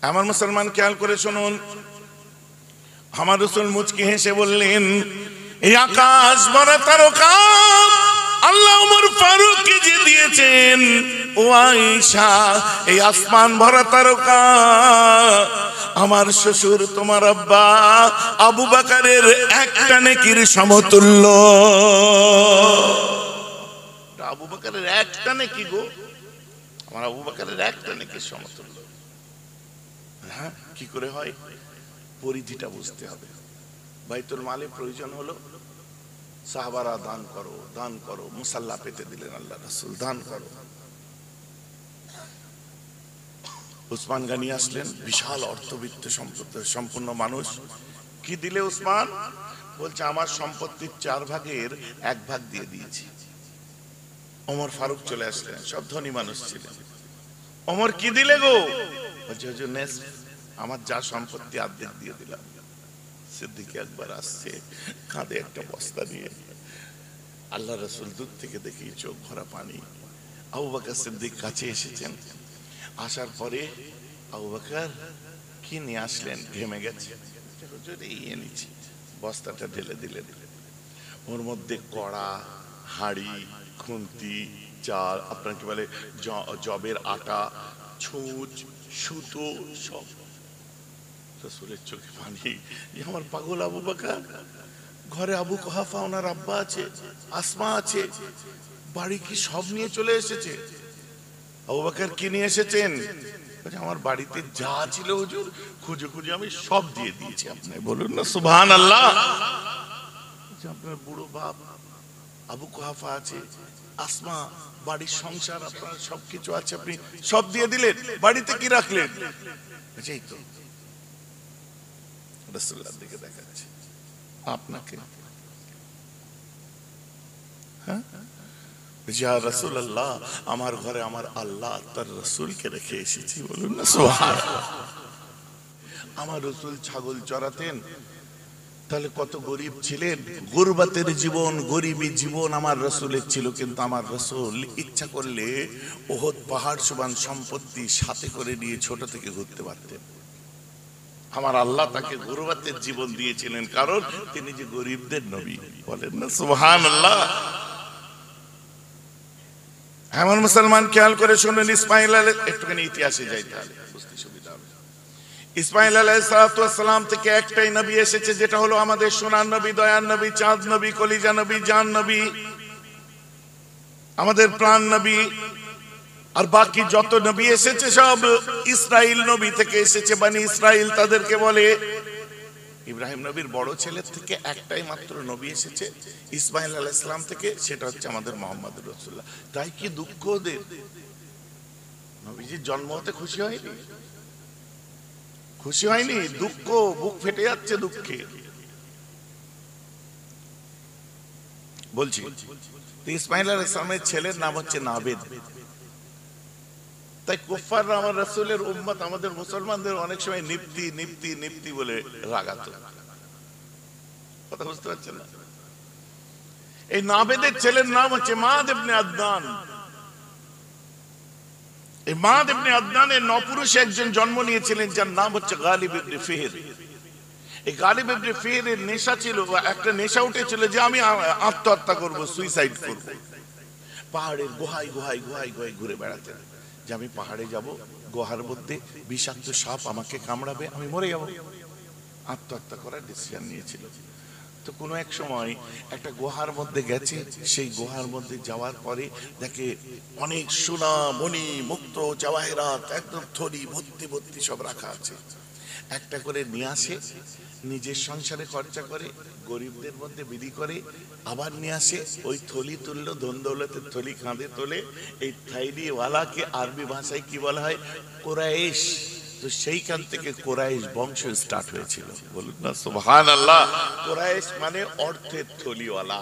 আমার মুসলমান খেয়াল করে শুনুন, আমার রাসূল মুচকি হেসে বললেন, এই আকাশ ভরা তারকা আল্লাহ ওমর ফারুককে যে দিয়েছেন, ও আয়েশা, এই আসমান ভরা তারকা আমার শ্বশুর তোমার আব্বা আবু বকরের একটা নেকির সমতুল্য। আবু বকরের একটা নেকি গো, আমার আবু বকরের একটা নেকির সমতুল্য। হ্যাঁ, কি করে হয়? পরিধিটা বুঝতে হবে। বাইতুল মালে প্রয়োজন হলো, সাহাবারা দান করো দান করো, মুসাল্লা পেতে দিলেন আল্লাহ রাসূল, দান করো। উসমান গানি আসলেন, বিশাল অর্থবিত্ত সম্পূর্ণ মানুষ। কি দিলে উসমান? বলছে আমার সম্পত্তির 4 ভাগের 1 ভাগ দিয়ে দিয়েছি। ওমর ফারুক চলে আসলেন, সব ধনী মানুষ ছিলেন। ওমর কি দিলে গো? বলছে হুজুর নেস, আমার যা সম্পত্তি অর্ধেক দিয়ে দিলাম। সিদ্দিক একবার আসছে, কাঁধে একটা বস্তা নিয়ে। আল্লাহ রাসূল দূর থেকে দেখি চোখ ভরা পানি। আবু বকর সিদ্দিক কাছে এসেছেন, আসার পরে আবু বকর কি নিয়ে আসলেন? ঘেমে গেছে। হুজুর এই এনেছি। বস্তাটা ঢেলে দিলেন। ওর মধ্যে কড়া, হাঁড়ি, খুন্তি, চাল, আপনার কি বলে জবের আটা, ছুঁচ, সুতো, সব। রাসূলের চোখে পানি। আমার পাগল আবু বকর, ঘরে আবু কুহাফা ওনার আব্বা আছে, আসমা আছে, বাড়ি কি সব নিয়ে চলে এসেছে? আবু বকর কি নিয়ে এসেছেন? আমার বাড়িতে যা ছিল হুজুর, খুঁজে খুঁজে আমি সব দিয়ে দিয়েছি। আপনি বলুন না সুবহানাল্লাহ। আপনার বুড়ো বাপ আবু কুহাফা আছে, আসমা, বাড়ির সংসার, আপনার সবকিছু আছে, আপনি সব দিয়ে দিলেন, বাড়িতে কি রাখলেন? এই তো রাসূলুল্লাহর দিকে দেখাচ্ছে আপনাকে। হ্যাঁ, ইয়া রাসূলুল্লাহ, আমার ঘরে আমার আল্লাহ তার রাসূলকে রেখে এসেছি। বলুন না সুবহানাল্লাহ। আমার রাসূল ছাগল চড়াতেন, তাহলে কত গরিব ছিলেন। গুরবাতের জীবন, গরিবী জীবন আমার রাসূলের ছিল, কিন্তু আমার রাসূল ইচ্ছা করলে উহুদ পাহাড় সমান সম্পত্তি সাথে করে নিয়ে ছোট থেকে ঘুরতে পারতেন। আমার আল্লাহ তাকে গুরবাতের জীবন দিয়েছিলেন, কারণ তিনি যে গরিবদের নবী। বলেন না সুবহানাল্লাহ। এমন মুসলমান খেয়াল করে শুনুন, ইসমাইল একটুখানি ইতিহাসে যাই, তাহলে বুঝতে সুবিধা হবে। ইসমাইল আলাইহিস সালাম থেকে একটাই নবী এসেছে, যেটা হলো আমাদের সোনার নবী, দয়ার নবী, চাঁদ নবী, কলিজা নবী, জান নবী, আমাদের প্রাণ নবী। আর বাকি যত নবী এসেছে সব ইসরাইল নবী থেকে এসেছে, বনি ইসরাইল তাদেরকে বলে। ইব্রাহিম নবীর বড় ছেলের থেকে একটাই মাত্র নবী এসেছে ইসমাইল আলাইহিস সালাম থেকে, সেটা হচ্ছে আমাদের মুহাম্মদুর রাসূলুল্লাহ। তাই কি দুঃখ ওদের? নবীজির জন্ম হতে খুশি হয়নি? খুশি হয়নি, দুঃখ, বুক ফেটে যাচ্ছে দুঃখে। বলছি ইসমাইল আলাইহিস সালামের ছেলের নাম হচ্ছে নাবেদ। তাই কুফাররা আমার রাসূলের উম্মত, আমাদের মুসলমানদের অনেক সময় নিপ্তি নিপ্তি নিপ্তি বলে রাগাতো। কথা বুঝতে পারছেন না? এই নাবেদের ছেলের নাম হচ্ছে মাদ ইবনে আদনান। এই মাদ ইবনে আদনানের নপুরুষে একজন জন্ম নিয়েছিলেন, যার নাম হচ্ছে গালিব ইবনে ফিহর। এই গালিব ইবনে ফিহরের নেশা ছিল, একটা নেশা উঠেছিল যে আমি আত্মহত্যা করব, সুইসাইড করব। পাহাড়ের গুহায় গুহায় গুহায় গুহায় ঘুরে বেড়াতেন, যে আমি পাহাড়ে যাব, গুহার মধ্যে বিষাক্ত সাপ আমাকে কামড়াবে, আমি মরে যাব। আত্মহত্যা করার ডিসিশন নিয়েছিল। তো কোনো এক সময় একটা গুহার মধ্যে গেছে, সেই গুহার মধ্যে যাওয়ার পরে দেখে অনেক সোনা মণি মুক্ত জওয়াহিরাত একদম থলি ভর্তি ভর্তি সব রাখা আছে। একটা করে নিয়ে আসে, নিজের সংসারে খরচা করে, গরিবদের মধ্যে বিলি করে, আবার নিয়ে আসে। ওই থলি তুললো, ধন দৌলতের থলি কাঁধে তোলে। এই থাইলিওয়ালাকে আরবি ভাষায় কি বলা হয়? কুরাইশ। তো সেইখান থেকে কুরাইশ বংশ স্টার্ট হয়েছিল। বলুন না সুবহানাল্লাহ। কুরাইশ মানে অর্থের থলিওয়ালা,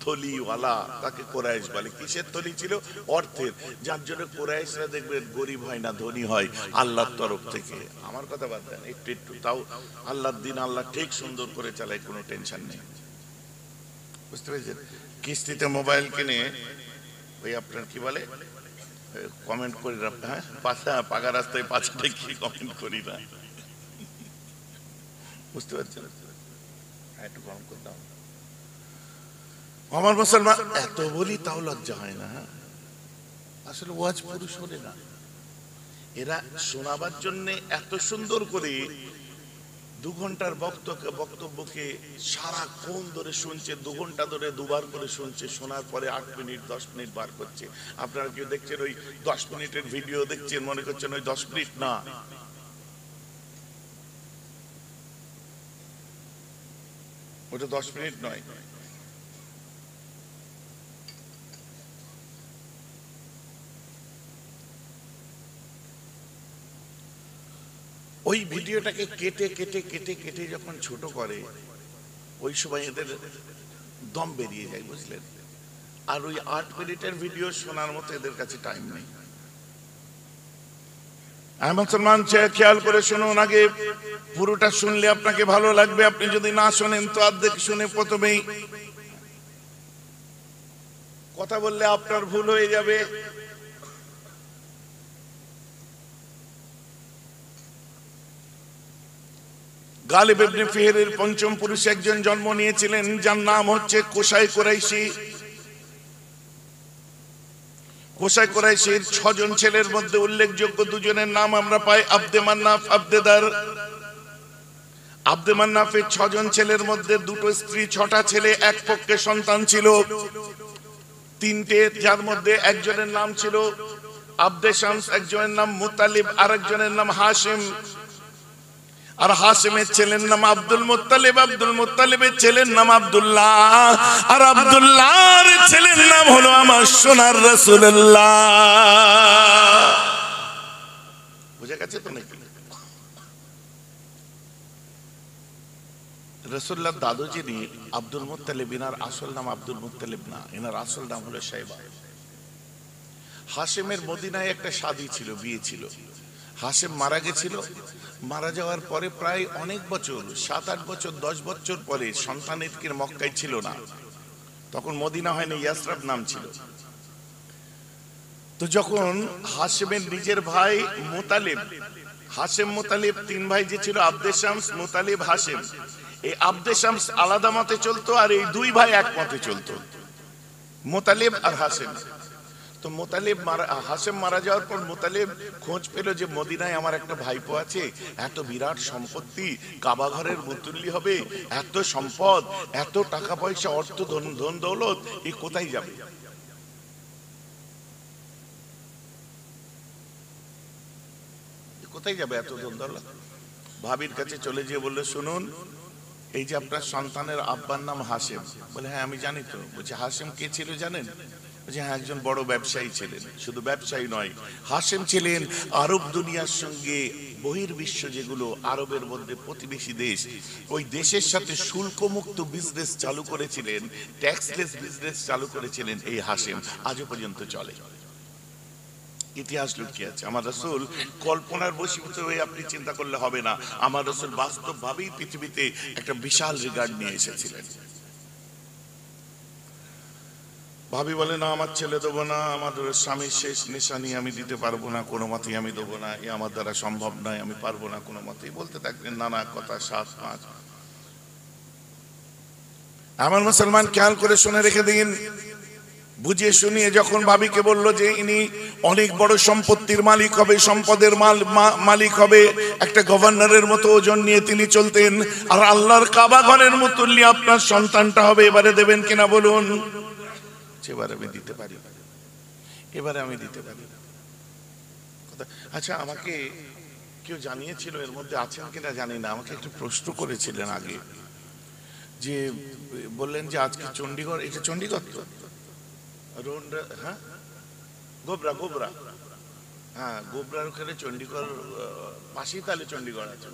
থলিওয়ালা তাকে কুরাইশ বলে। কিসের থলি ছিল? অর্থের। যার জন্য কুরাইশরা দেখবেন গরিব হয় না, ধনী হয় আল্লাহর তরফ থেকে। আমার কথা বাদ দেন, একটু একটু তাও আল্লাহর দিন আল্লাহ ঠিক সুন্দর করে চালায়, কোনো টেনশন নেই। বুঝতে পেরেছেন? কিস্তিতে মোবাইল কিনে ওই আপনার কি বলে কমেন্ট করি না, হ্যাঁ পাশা পাকা রাস্তায় পাছাটা কি কমেন্ট করি না, বুঝতে পারছেন? একটু কম করে দাও। আমার মুসলমান এত বলি তাও লজ্জা হয় না। আসলে ওয়াজ পুরুষ হলে না, এরা শোনাবার জন্য এত সুন্দর করে 2 ঘন্টার বক্তব্যকে সারাক্ষণ ধরে শুনছে, 2 ঘন্টা ধরে দুবার করে শুনছে, শোনার পরে 8 মিনিট 10 মিনিট বার করছে। আপনারা কেউ দেখছেন ওই 10 মিনিটের ভিডিও দেখছেন, মনে করছেন ওই 10 মিনিট না, ওটা 10 মিনিট নয়। ওই ভিডিওটাকে কেটে কেটে কেটে কেটে যখন ছোট করে, ওই সময় এদের দম বেরিয়ে যায়, বুঝলেন? আর ওই 8 মিনিটের ভিডিও শোনার মতো এদের কাছে টাইম নেই। মুসলমান খেয়াল করে শুনুন, আগে পুরোটা শুনলে আপনাকে ভালো লাগবে। আপনি যদি না শোনেন তো অর্ধেক শুনে প্রথমেই কথা বললে আপনার ভুল হয়ে যাবে। গালিব ইবনে ফিহরের 5ম পুরুষ একজন জন্ম নিয়েছিলেন, যার নাম হচ্ছে কোসাই কুরাইশি। কোসাই কুরাইশির 6 জন ছেলের মধ্যে উল্লেখযোগ্য 2 জনের নাম আমরা পাই, আব্দে মান্নাফ, আব্দেদার। আব্দে মান্নাফের 6 জন ছেলের মধ্যে 2টো স্ত্রী, 6টা ছেলে, এক পক্ষে সন্তান ছিল 3টে, যার মধ্যে একজনের নাম ছিল আব্দে শামস, একজনের নাম মুতালিব, আরেকজনের নাম হাশিম। আর হাশিমের ছেলের নাম আব্দুল মুত্তালিব, আব্দুল মুত্তালিবের ছেলের নাম আব্দুল্লাহ, আর আব্দুল্লাহর ছেলের নাম হলো আমার সোনার রাসূলুল্লাহ। বুঝা গেছে তো নাকি? রাসূলুল্লাহ দাদু যিনি আব্দুল মুত্তালিব, এনার আসল নাম আব্দুল মুত্তালিব না, এনার আসল নাম হলো শাইবা। হাশিমের মদিনায় একটা শাদী ছিল, বিয়ে ছিল। হাশিম মারা গেছিল। মারা যাওয়ার পরে প্রায় অনেক বছর, 7-8 বছর 10 বছর পরে সন্তানের মক্কায় ছিল না, তখন মদিনা হয়নি, ইয়াসরাব নাম ছিল। তো যখন হাশিমের নিজের ভাই মুতালিব, হাশিম মুতালিব 3 ভাই যে ছিল, আব্দে শামস, মুতালিব, হাশিম, এই আব্দে শামস আলাদা মতে চলতো আর এই 2 ভাই এক মতে চলতো, মুতালিব আর হাশিম। তো মুতালিব হাশিম মারা যাওয়ার পর মুতালিব খোঁজ পেল যে মদিনায় আমার একটা ভাইপো আছে, এত বিরাট সম্পত্তি, কাবা ঘরের মুতুল্লি হবে, এত সম্পদ, এত টাকা পয়সা, অর্থ ধন দৌলত, এ কোথায় যাবে? কোথায় যাবে এত ধন দৌলত? ভাবির কাছে চলে গিয়ে বললো, শুনুন, এই যে আপনার সন্তানের আব্বার নাম হাশিম। বলে, হ্যাঁ আমি জানি তো। বলছে, হাশিম কে ছিল জানেন? হ্যাঁ, একজন বড় ব্যবসায়ী ছিলেন। শুধু ব্যবসায়ী নয়, হাশিম ছিলেন আরব দুনিয়ার সঙ্গে বহির্বিশ্ব, যেগুলো আরবের মধ্যে প্রতিবেশী দেশ, ওই দেশের সাথে শুল্কমুক্ত বিজনেস চালু করেছিলেন, ট্যাক্সলেস বিজনেস চালু করেছিলেন এই হাশিম, আজও পর্যন্ত চলে। ইতিহাস লুকিয়ে আছে। আমার রাসূল কল্পনার বশীভূত হয়ে আপনি চিন্তা করলে হবে না, আমার রাসূল বাস্তবভাবেই পৃথিবীতে একটা বিশাল রিগার্ড নিয়ে এসেছিলেন। ভাবি বলে, না আমার ছেলে দেবো না, আমাদের স্বামীর শেষ নিশানি আমি দিতে পারবো না, কোনো মতেই আমি দেবো না, এ আমার দ্বারা সম্ভব নয়, আমি পারবো না কোনো মতেই। বলতে থাকলেন নানা কথা, 7-5। আমার মুসলমান খেয়াল করে শুনে রেখে দিন, বুঝিয়ে শুনিয়ে যখন ভাবিকে বললো যে ইনি অনেক বড় সম্পত্তির মালিক হবে, সম্পদের মালিক হবে, একটা গভর্নরের মতো ওজন নিয়ে তিনি চলতেন, আর আল্লাহর কাবা ঘরের মুতুল্লি আপনার সন্তানটা হবে, এবারে দেবেন কিনা বলুন? এবারে আমি দিতে পারি, এবারে আমি দিতে পারি। আচ্ছা, আমাকে কেউ জানিয়েছিল, এর মধ্যে আছেন কিনা জানি না, আমাকে একটু প্রশ্ন করেছিলেন আগে, যে বললেন যে আজকে চণ্ডীগড়, এটা চণ্ডীগড় তো, হ্যাঁ গোবরা, গোবরা, হ্যাঁ গোবরার ওখানে চণ্ডীগড় পাশেই, তাহলে চণ্ডীগড় আছে।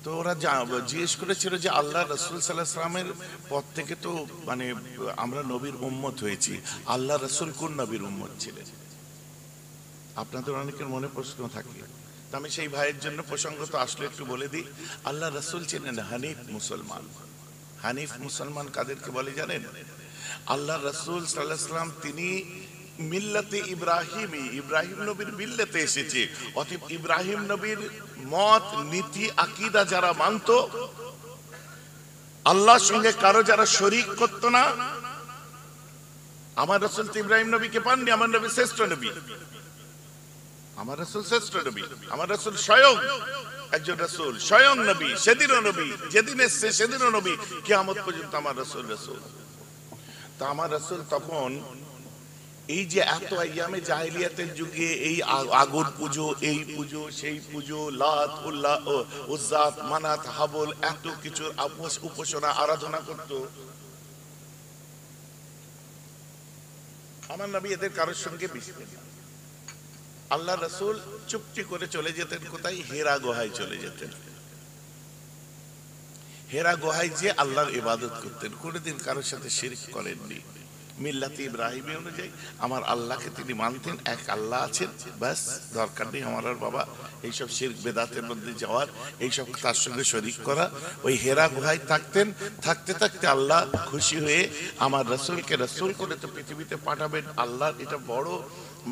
তো ওরা জিজ্ঞেস করেছিল যে আল্লাহ রাসূল সাল্লাল্লাহু আলাইহি ওয়াসাল্লামের পর থেকে তো মানে আমরা নবীর উম্মত হয়েছি, আল্লাহ রাসূল কোন নবীর উম্মত ছিলেন? আপনাদের অনেকের মনে প্রশ্ন থাকে। তো আমি সেই ভাইয়ের জন্য প্রসঙ্গত আসলে একটু বলে দিই, আল্লাহ রাসূল ছিলেন হানিফ মুসলমান। হানিফ মুসলমান কাদেরকে বলে জানেন? আল্লাহ রাসূল সাল্লাল্লাহু আলাইহি ওয়াসাল্লাম তিনি মিল্লাতে ইব্রাহিমী, ইব্রাহিম নবীর মিল্লাতে এসেছে। অতএব ইব্রাহিম নবীর মত নীতি আকীদা যারা মানত, আল্লাহর সঙ্গে কারো যারা শরীক করত না, আমার রাসূল তো ইব্রাহিম নবীকে পাননি, আমার নবী শ্রেষ্ঠ নবী, আমার রাসূল শ্রেষ্ঠ নবী, আমার রাসূল স্বয়ং একজন রাসূল, স্বয়ং নবী, সেদিনও নবী, যেদিন এসেছে সেদিনও নবী, কিয়ামত পর্যন্ত আমার রাসূল রাসূল। তা আমার রাসূল তখন এই যে এত আইয়ামে জাহেলিয়াতের যুগে এই আগুন পুজো, এই পুজো, সেই পুজো, লাত উজ্জা মানাত হাবল, এত কিছু উপাসনা আরাধনা করত, আমার নবী এদের কারোর সঙ্গে মিশতেন না। আল্লাহ রাসূল চুপটি করে চলে যেতেন কোথায়? হেরা গুহায় চলে যেতেন। হেরা গুহায় যে আল্লাহর ইবাদত করতেন, কোনোদিন কারোর সাথে শিরক করেননি। মিল্লাতে ইব্রাহিমী অনুযায়ী আমার আল্লাহকে তিনি মানতেন, এক আল্লাহ আছেন, ব্যাস, দরকার নেই আমার আর বাবা এইসব শিরক বেদাতের মধ্যে যাওয়ার, এইসব তার সঙ্গে শরীক করা। ওই হেরা গুহায় থাকতেন। থাকতে থাকতে আল্লাহ খুশি হয়ে আমার রাসূলকে রাসূল করে তো পৃথিবীতে পাঠাবেন, আল্লাহ এটা বড়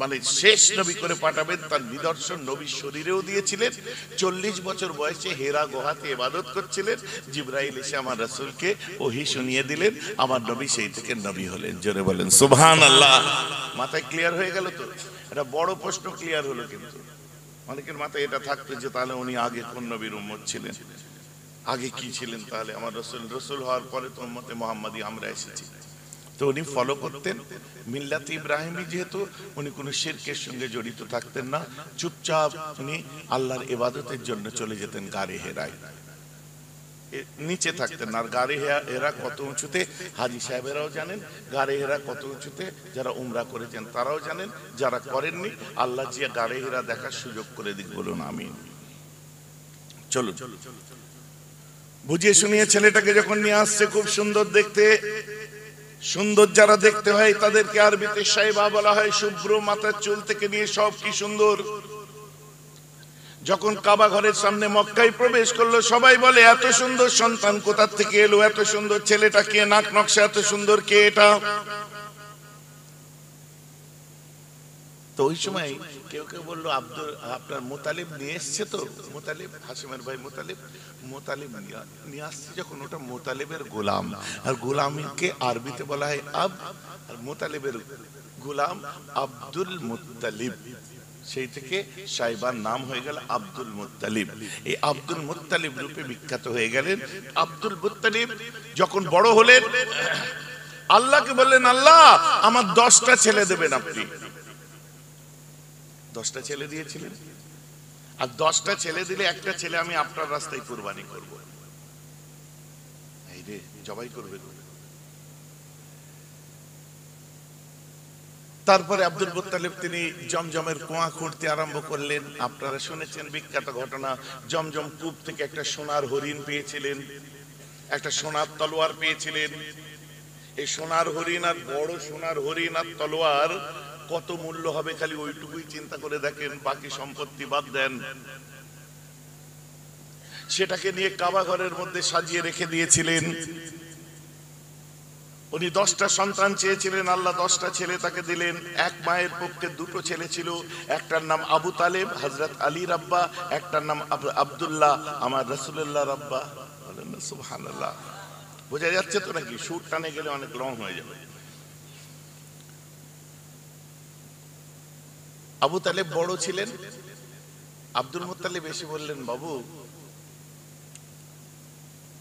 মানে শেষ নবী করে পাঠাবেন, তার নিদর্শন নবীর শরীরেও দিয়েছিলেন। 40 বছর বয়সে হেরা গুহাতে ইবাদত করছিলেন, জিবরাইল এসে আমার রাসূলকে ওহী শুনিয়ে দিলেন, আমার নবী সেই থেকে নবী হলেন। জোরে বলেন সুবহানাল্লাহ। মাথায় ক্লিয়ার হয়ে গেল তো? এটা বড় প্রশ্ন ক্লিয়ার হলো। কিন্তু অনেকের মাথায় এটা থাকতো যে তাহলে উনি আগে কোন নবীর উম্মত ছিলেন, আগে কি ছিলেন? তাহলে আমার রাসূল, রাসূল হওয়ার পরে তো উম্মতে মুহাম্মাদি আমরা এসেছি। তো উনি ফলো করতেন মিল্লাতে ইব্রাহিমী, যেহেতু উনি কোনো শিরকের সঙ্গে জড়িত থাকতেন না, চুপচাপ উনি আল্লাহর ইবাদতের জন্য চলে যেতেন গারে হেরায়, নিচে থাকতেন না। আর গারে হেরা কত উঁচুতে হাজী সাহেবেরাও জানেন, গারে হেরা কত উঁচুতে যারা উমরা করেছেন তারাও জানেন, যারা করেননি আল্লাহ যে গারে হেরা দেখার সুযোগ করে দিক, বলুন আমিন। চলো বুঝিয়ে শুনিয়ে ছেলেটাকে যখন নিয়ে আসছে, খুব সুন্দর দেখতে, সুন্দর যারা দেখতে হয় তাদেরকে আরবিতে শাইবা বলা হয়, শুভ্র, মাথার চুল থেকে নিয়ে সব কি সুন্দর। যখন কাবা ঘরের সামনে মক্কায় প্রবেশ করলো, সবাই বলে এত সুন্দর সন্তান কোথা থেকে এলো, এত সুন্দর ছেলেটা কে, নাক নকশা এত সুন্দর কে এটা। তো ওই সময় কেউ কেউ বললো আপনার মুতালিব নিয়ে এসছে, তো মুতালিব হাশিমের ভাই মুতালিব, মুতালিব নিয়ে আসছে যখন, ওটা মুতালিবের গোলাম, আর গোলামকে আরবিতে বলা হয় আব, আর মুতালিবের গোলাম আব্দুল মুত্তালিব, সেই থেকে সাইবার নাম হয়ে গেল আব্দুল মুত্তালিব। এই আব্দুল মুত্তালিব রূপে বিখ্যাত হয়ে গেলেন। আব্দুল মুত্তালিব যখন বড় হলেন, আল্লাহকে বললেন, আল্লাহ আমার 10টা ছেলে দেবেন আপনি। 10টা ছেলে দিয়েছিলেন, আর 10টা ছেলে দিলে একটা ছেলে আমি আপনার রাস্তায় কুরবানি করব। এই রে, জবাই করবেন। তারপরে আব্দুল মুত্তালিব তিনি জমজমের কুয়া খুঁড়তে আরম্ভ করলেন। আপনারা শুনেছেন বিখ্যাত ঘটনা, জমজম কূপ থেকে একটা সোনার হরিণ পেয়েছিলেন, একটা সোনার তলোয়ার পেয়েছিলেন। এই সোনার হরিণ আর বড় সোনার হরিণ আর তলোয়ার কত মূল্য হবে খালি ওইটুকুই চিন্তা করে দেখেন, বাকি সম্পত্তি বাদ দেন। সেটাকে নিয়ে কাবা ঘরের মধ্যে সাজিয়ে রেখে দিয়েছিলেন। উনি 10টা সন্তান চেয়েছিলেন, আল্লাহ 10টা ছেলে তাকে দিলেন। এক মায়ের পক্ষে 2টো ছেলে ছিল, একটার নাম আবু তালেব হযরত আলী রাব্বা, একটার নাম আব্দুল্লাহ আমার রাসূলুল্লাহ রাব্বা। বলেন না সুবহানাল্লাহ। বোঝা যাচ্ছে তো নাকি? সুর টানে গেলে অনেক লং হয়ে যাবে। আবু তালেব বড় ছিলেন। আব্দুল মুত্তালিব এসে বললেন, বাবু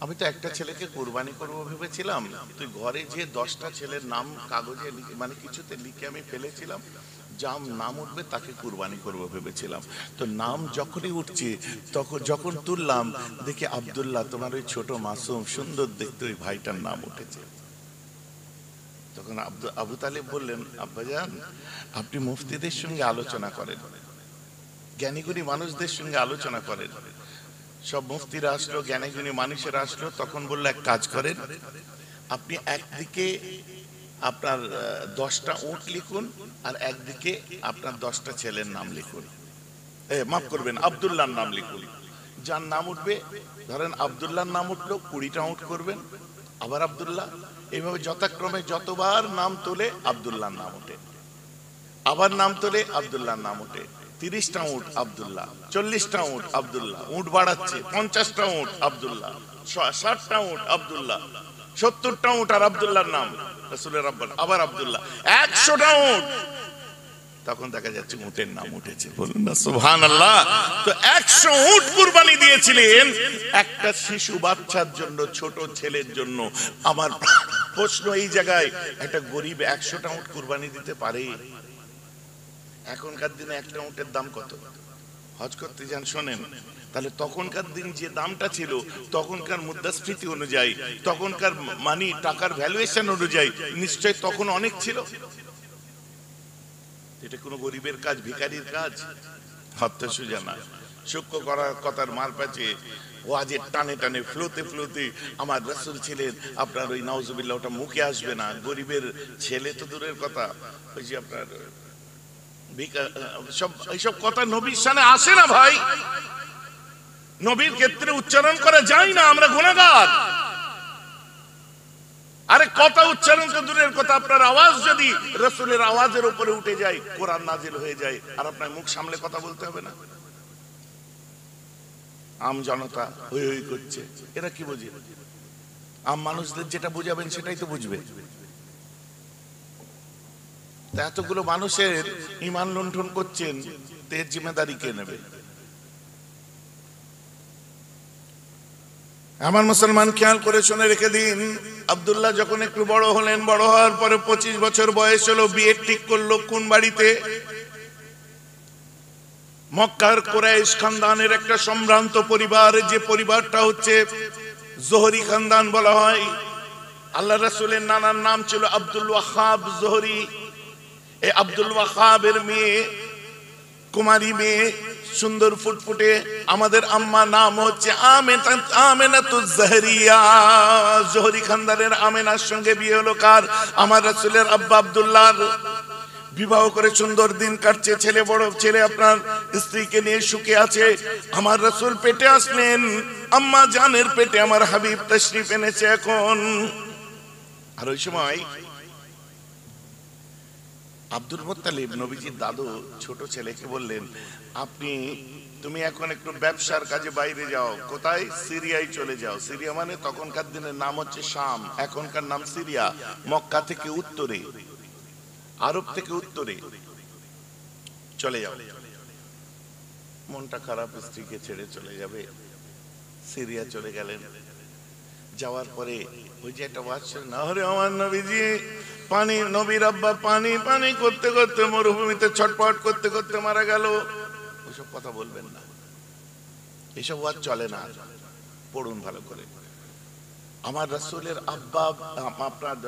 আমি তো একটা ছেলেকে কুরবানি করবো ভেবেছিলাম, তুই ঘরে যে 10টা ছেলের নাম কাগজে মানে কিছুতে লিখে আমি ফেলেছিলাম, যার নাম উঠবে তাকে কুরবানি করবো ভেবেছিলাম। তো নাম যখনই উঠছে, যখন তুললাম দেখি আব্দুল্লাহ, তোমার ওই ছোট মাসুম সুন্দর দেখতে ওই ভাইটার নাম উঠেছে। তখন আবু তালেব বললেন, আব্বাজান আপনি মুফতিদের সঙ্গে আলোচনা করেন, জ্ঞানীগুণী মানুষদের সঙ্গে আলোচনা করেন। সব মুফতিরা আসলো, জ্ঞানীগুণী মানুষেরা আসলো। তখন বললো, এক কাজ করেন, আপনি একদিকে আপনার 10টা উট লিখুন, আর একদিকে আপনার 10টা ছেলের নাম লিখুন। মাফ করবেন, আব্দুল্লাহর নাম লিখুন। যার নাম উঠবে, ধরেন আব্দুল্লাহর নাম উঠলো, 20টা উট করবেন, আবার আব্দুল্লাহ। এইভাবে যথাক্রমে যতবার নাম তোলে আব্দুল্লাহর নাম ওঠে, আবার নাম তোলে আব্দুল্লাহর নাম ওঠে। 30টা উট আব্দুল্লাহ, 40টা উট আব্দুল্লাহ, উট বাড়াচ্ছে, 50টা উট আব্দুল্লাহ, 60টা উট আব্দুল্লাহ, 70টা উট আর আব্দুল্লাহর নাম রাসূলের আব্বা, আবার আব্দুল্লাহ, 100টা উট। তখন দেখা যাচ্ছে উটের নাম উঠেছে, বলুন না সুবহানাল্লাহ। তো 100 উট কুরবানি দিয়েছিলেন একটা শিশু বাচ্চার জন্য, ছোট ছেলের জন্য। আমার প্রশ্ন এই জায়গায়, একটা গরিব 100টা উট কুরবানি দিতে পারে? এখনকার দিনে একটা উটের দাম কত? হজ করতে যান শোনেন, তাহলে তখনকার দিন যে দামটা ছিল, তখনকার মুদ্রাস্ফীতি অনুযায়ী, তখনকার মানি টাকার ভ্যালুয়েশন অনুযায়ী নিশ্চয় তখন অনেক ছিল। এটা কোনো গরিবের কাজ, ভিখারির কাজ? হত্যা সুজা না। সূক্ষ্ম করার কথার মার পাচে ওয়াজের টানে টানে ফ্লোতে ফ্লোতে আমার রাসূল ছিলেন আপনার, ওই নাউজুবিল্লাহ ওটা মুখে আসবে না। গরিবের ছেলে তো দূরের কথা, ওই যে আপনার এইসব কথা নবীর শানে আসে না ভাই। নবীর ক্ষেত্রে উচ্চারণ করা যায় না, আমরা গুনাহগার। আরে কথা উচ্চারণ তো দূরের কথা, আপনার আওয়াজ যদি রাসূলের আওয়াজের উপরে উঠে যায়, কোরআন নাজিল হয়ে যায়, আর আপনার মুখ সামলে কথা বলতে হবে না? আম জনতা হই হই করছে, এরা কি বোঝে? আম মানুষদের যেটা বুঝাবেন সেটাই তো বুঝবে। এতগুলো মানুষের ঈমান লুণ্ঠন করছেন, এর জিম্মেদারি কে নেবে? আমার মুসলমান খেয়াল করে শুনে রেখে দিন, আব্দুল্লাহ যখন একটু বড় হলেন, বড় হওয়ার পরে 25 বছর বয়স হলো, বিয়ে ঠিক করলো। কোন বাড়িতে? মক্কার কুরাইশ খানদানের একটা সম্ভ্রান্ত পরিবার, যে পরিবারটা হচ্ছে জোহরি খানদান বলা হয়। আল্লাহ রাসূলের নানার নাম ছিল আব্দুল ওয়াহাব জোহরি। এই আব্দুল ওয়াহাবের মেয়ে, কুমারী মেয়ে, সুন্দর ফুটফুটে, আমাদের আম্মা নাম হচ্ছে আমেনাতুজ জাহরিয়া। জোহরি খানদানের আমেনার সঙ্গে বিয়ে হলো কার? আমার রাসূলের আব্বা আব্দুল্লাহর। বিবাহ করে সুন্দর দিন কাটছে, ছেলে বড়, ছেলে আপনার স্ত্রীকে নিয়ে সুখে আছে। আমার রাসূল পেটে আসলেন, আম্মা জানের পেটে আমার হাবিব তাশরিফ এনেছে এখন। আর ওই সময় আব্দুল মুত্তালিব নবীজির দাদু ছোট ছেলেকে বললেন, তুমি এখন একটু ব্যবসার কাজে বাইরে যাও। কোথায়? সিরিয়ায় চলে যাও। সিরিয়া মানে তখনকার দিনের নাম হচ্ছে শাম, এখনকার নাম সিরিয়া। মক্কা থেকে উত্তরে, আরব থেকে উত্তরে চলে যাও। মনটা খারাপ, স্ত্রীকে ছেড়ে চলে যাবে, সিরিয়া চলে গেলেন। যাওয়ার পরে ওই যে একটা ওয়াজ ছিল না, আরে আমার নবীজি পানি, নবীর আব্বা পানি পানি করতে করতে মরুভূমিতে ছটপট করতে করতে মারা গেল। ওইসব কথা বলবেন না, এইসব ওয়াজ চলে না। পড়ুন ভালো করে। আমার রাসূলের আব্বা, আপনার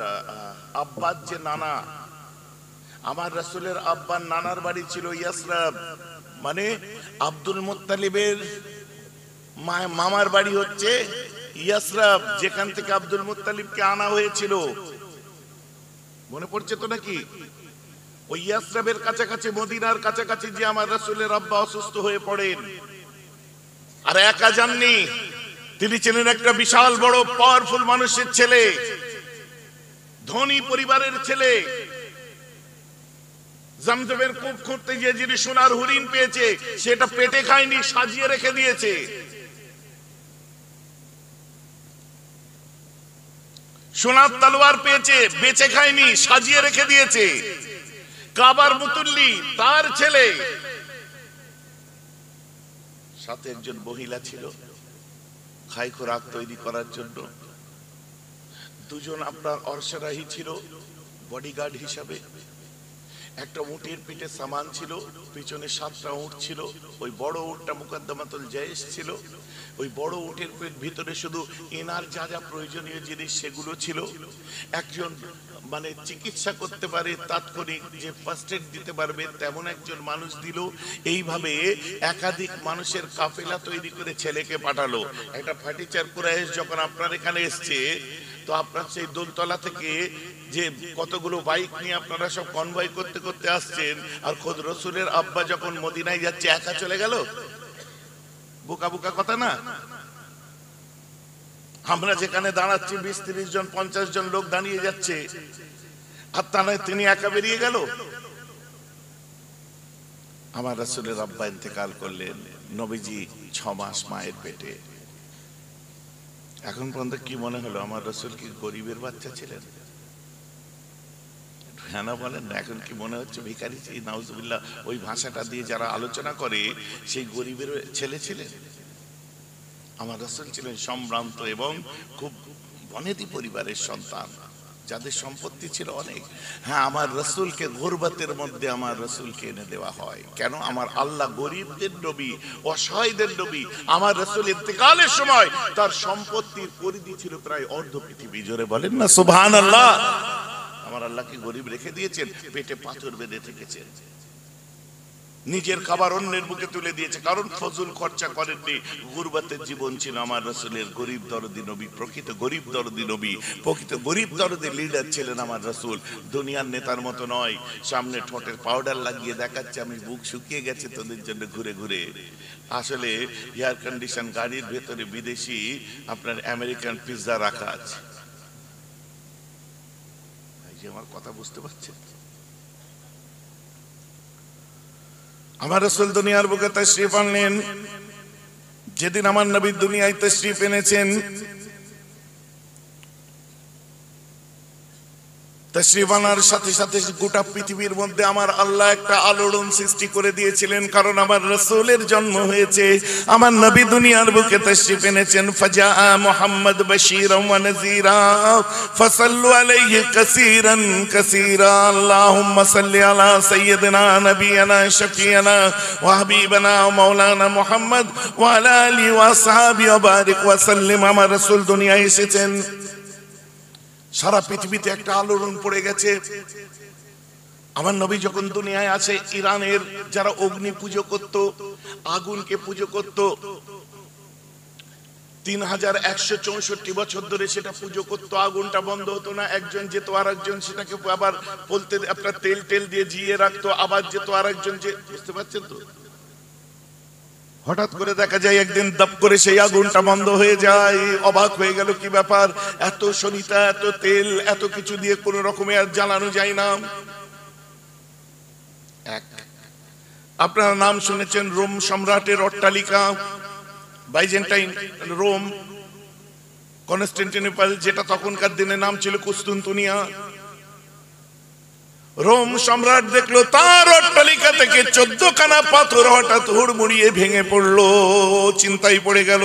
আব্বার যে নানা, আমার রাসূলের আব্বার নানার বাড়ি ছিল ইয়াসরাব, মানে আব্দুল মুত্তালিবের মামার বাড়ি হচ্ছে ইয়াসরাব, যেখান থেকে আব্দুল মুত্তালিবকে আনা হয়েছিল। মনে পড়ছে তো নাকি? ওই ইয়াসরাবের কাছাকাছি, মদিনার কাছাকাছি যে আমার রাসূলের আব্বা অসুস্থ হয়ে পড়েন। আর একা যাননি, তিনি ছিলেন একটা বিশাল বড় পাওয়ারফুল মানুষের ছেলে, ধনী পরিবারের ছেলে। জমজমের কূপ খুঁড়তে গিয়ে যিনি সোনার হরিণ পেয়েছে, সেটা পেটে খায়নি, সাজিয়ে রেখে দিয়েছে। সোনার তলোয়ার পেয়েছে, বেঁচে খায়নি, সাজিয়ে রেখে দিয়েছে। কাবার মুতুল্লি তার ছেলে, সাথে একজন মহিলা ছিল খাই খোরাক তৈরি করার জন্য। দুজন আপনার অর্শরাহী ছিল বডিগার্ড হিসাবে। একটা উটের পিঠে সামান ছিল, পিছনে 7টা উট ছিল। ওই বড় উটটা মুকদ্দমাতুল জায়েশ ছিল। ওই বড় উটের ভিতরে শুধু এনার যা যা প্রয়োজনীয় জিনিস সেগুলো ছিল। একজন মানে চিকিৎসা করতে পারে, তাৎক্ষণিক যে ফার্স্ট এড দিতে পারবে তেমন একজন মানুষ দিল। এইভাবে একাধিক মানুষের কাফেলা তৈরি করে ছেলেকে পাঠালো। একটা ফার্নিচার কুরাইশ যখন আপনার এখানে এসছে, তো আপনার সেই দোলতলা থেকে যে কতগুলো বাইক নিয়ে আপনারা সব কনভয় করতে করতে আসছেন, আর খোদ রাসূলের আব্বা যখন মদিনায় যাচ্ছে একা চলে গেল। বোকা বোকা কথা না? আমরা যেখানে দাঁড়াচ্ছি 20-30 জন 50 জন লোক দাঁড়িয়ে যাচ্ছে, আর তা নয় তিনি একা বেরিয়ে গেল। আমার রাসূলের আব্বা ইন্তেকাল করলেন, নবীজি 6 মাস মায়ের পেটে। এখন পর্যন্ত কি মনে হলো আমার রাসূল কি গরিবের বাচ্চা ছিলেন? না বলেন না, এখন কি মনে হচ্ছে ভিখারি? নাউজুবিল্লাহ, ওই ভাষাটা দিয়ে যারা আলোচনা করে সেই গরিবের ছেলে ছিলেন? আমার রাসূল ছিলেন সম্ভ্রান্ত এবং খুব বনেদি পরিবারের সন্তান, যাদের সম্পত্তি ছিল অনেক। হ্যাঁ, আমার রাসূলকে গুরবাতের মধ্যে আমার রাসূলকে এনে দেওয়া হয়। কেন? আমার আল্লাহ গরিবদের নবী, অসহায়দের নবী। আমার রাসূল ইন্তেকালের সময় তার সম্পত্তির পরিধি ছিল প্রায় অর্ধ পৃথিবী। জোরে বলেন না সুবহানাল্লাহ। আমার আল্লাহকে গরিব রেখে দিয়েছেন, পেটে পাথর বেঁধে থেকেছেন, নিজের খাবার অন্যের মুখে তুলে দিয়েছে, কারণ ফজল খরচা করেননি। গুরবাতের জীবন ছিল আমার রাসূলের। গরিব দরদি নবী, প্রকৃত গরিব দরদি নবী, প্রকৃত গরিব দরদি লিডার ছিলেন আমার রাসূল। দুনিয়ার নেতার মতো নয়, সামনে ঠোঁটের পাউডার লাগিয়ে দেখাচ্ছে আমি বুক শুকিয়ে গেছে তোদের জন্য ঘুরে ঘুরে। আসলে এয়ার কন্ডিশন গাড়ির ভেতরে বিদেশি আপনার আমেরিকান পিৎজা রাখা আছে। আমার কথা বুঝতে পারছেন? আমার রাসূল দুনিয়ার বুকে তাশরীফ আনলেন। যেদিন আমার নবী দুনিয়ায় তাশরীফ এনেছেন, তাশরীফ আনার সাথে সাথে গোটা পৃথিবীর মধ্যে আমার আল্লাহ একটা আলোড়ন সৃষ্টি করে দিয়েছিলেন, কারণ আমার রাসূলের জন্ম হয়েছে। আমার নবী দুনিয়ার বুকে তাশরীফ এনেছেন। ফাজা মুহাম্মদ বাশীরান ওয়া নাযীরা ফাসাল্লু আলাইহি কাসীরান কাসীরা। আল্লাহুম্মা সাল্লি আলা সাইয়্যিদিনা নাবিয়িনা শাফিয়ানা ওয়া হাবিবানা ওয়া মাওলানা মুহাম্মদ ওয়া আলা আলিহি ওয়া আসহাবিহি ওয়া বারিক ওয়া সাল্লিম। আমার রাসূল দুনিয়ায় এসেছেন, সারা পৃথিবীতে একটা আলোড়ন পড়ে গেছে। আমার নবী যখন দুনিয়ায় আসে, ইরানের যারা অগ্নি পুজো করত, আগুনকে পুজো করত, 3164 বছর ধরে সেটা পুজো করত, আগুনটা বন্ধ হতো না। একজন যেত আর একজন সেটাকে আবার বলতে আপনার তেল টেল দিয়ে জিয়ে রাখতো, আবার যেত আর একজন। যে বুঝতে পারছেন তো? হঠাৎ করে দেখা যায় একদিন দপ করে সেই আগুনটা বন্ধ হয়ে যায়। অবাক হয়ে গেল, কি ব্যাপার? এত সরিতা, এত তেল, এত কিছু দিয়ে কোন রকমে আর জ্বালানো যায় না। আপনারা নাম শুনেছেন রোম সম্রাটের অট্টালিকা, বাইজেন্টাইন রোম, কনস্টান্টিনোপল, যেটা তখনকার দিনে নাম ছিল কুস্তুনতুনিয়া। রোম সম্রাট দেখলো তার অট্টালিকা থেকে 14 খানা পাথর হঠাৎ হুড়মুড়িয়ে ভেঙে পড়লো। চিন্তায় পড়ে গেল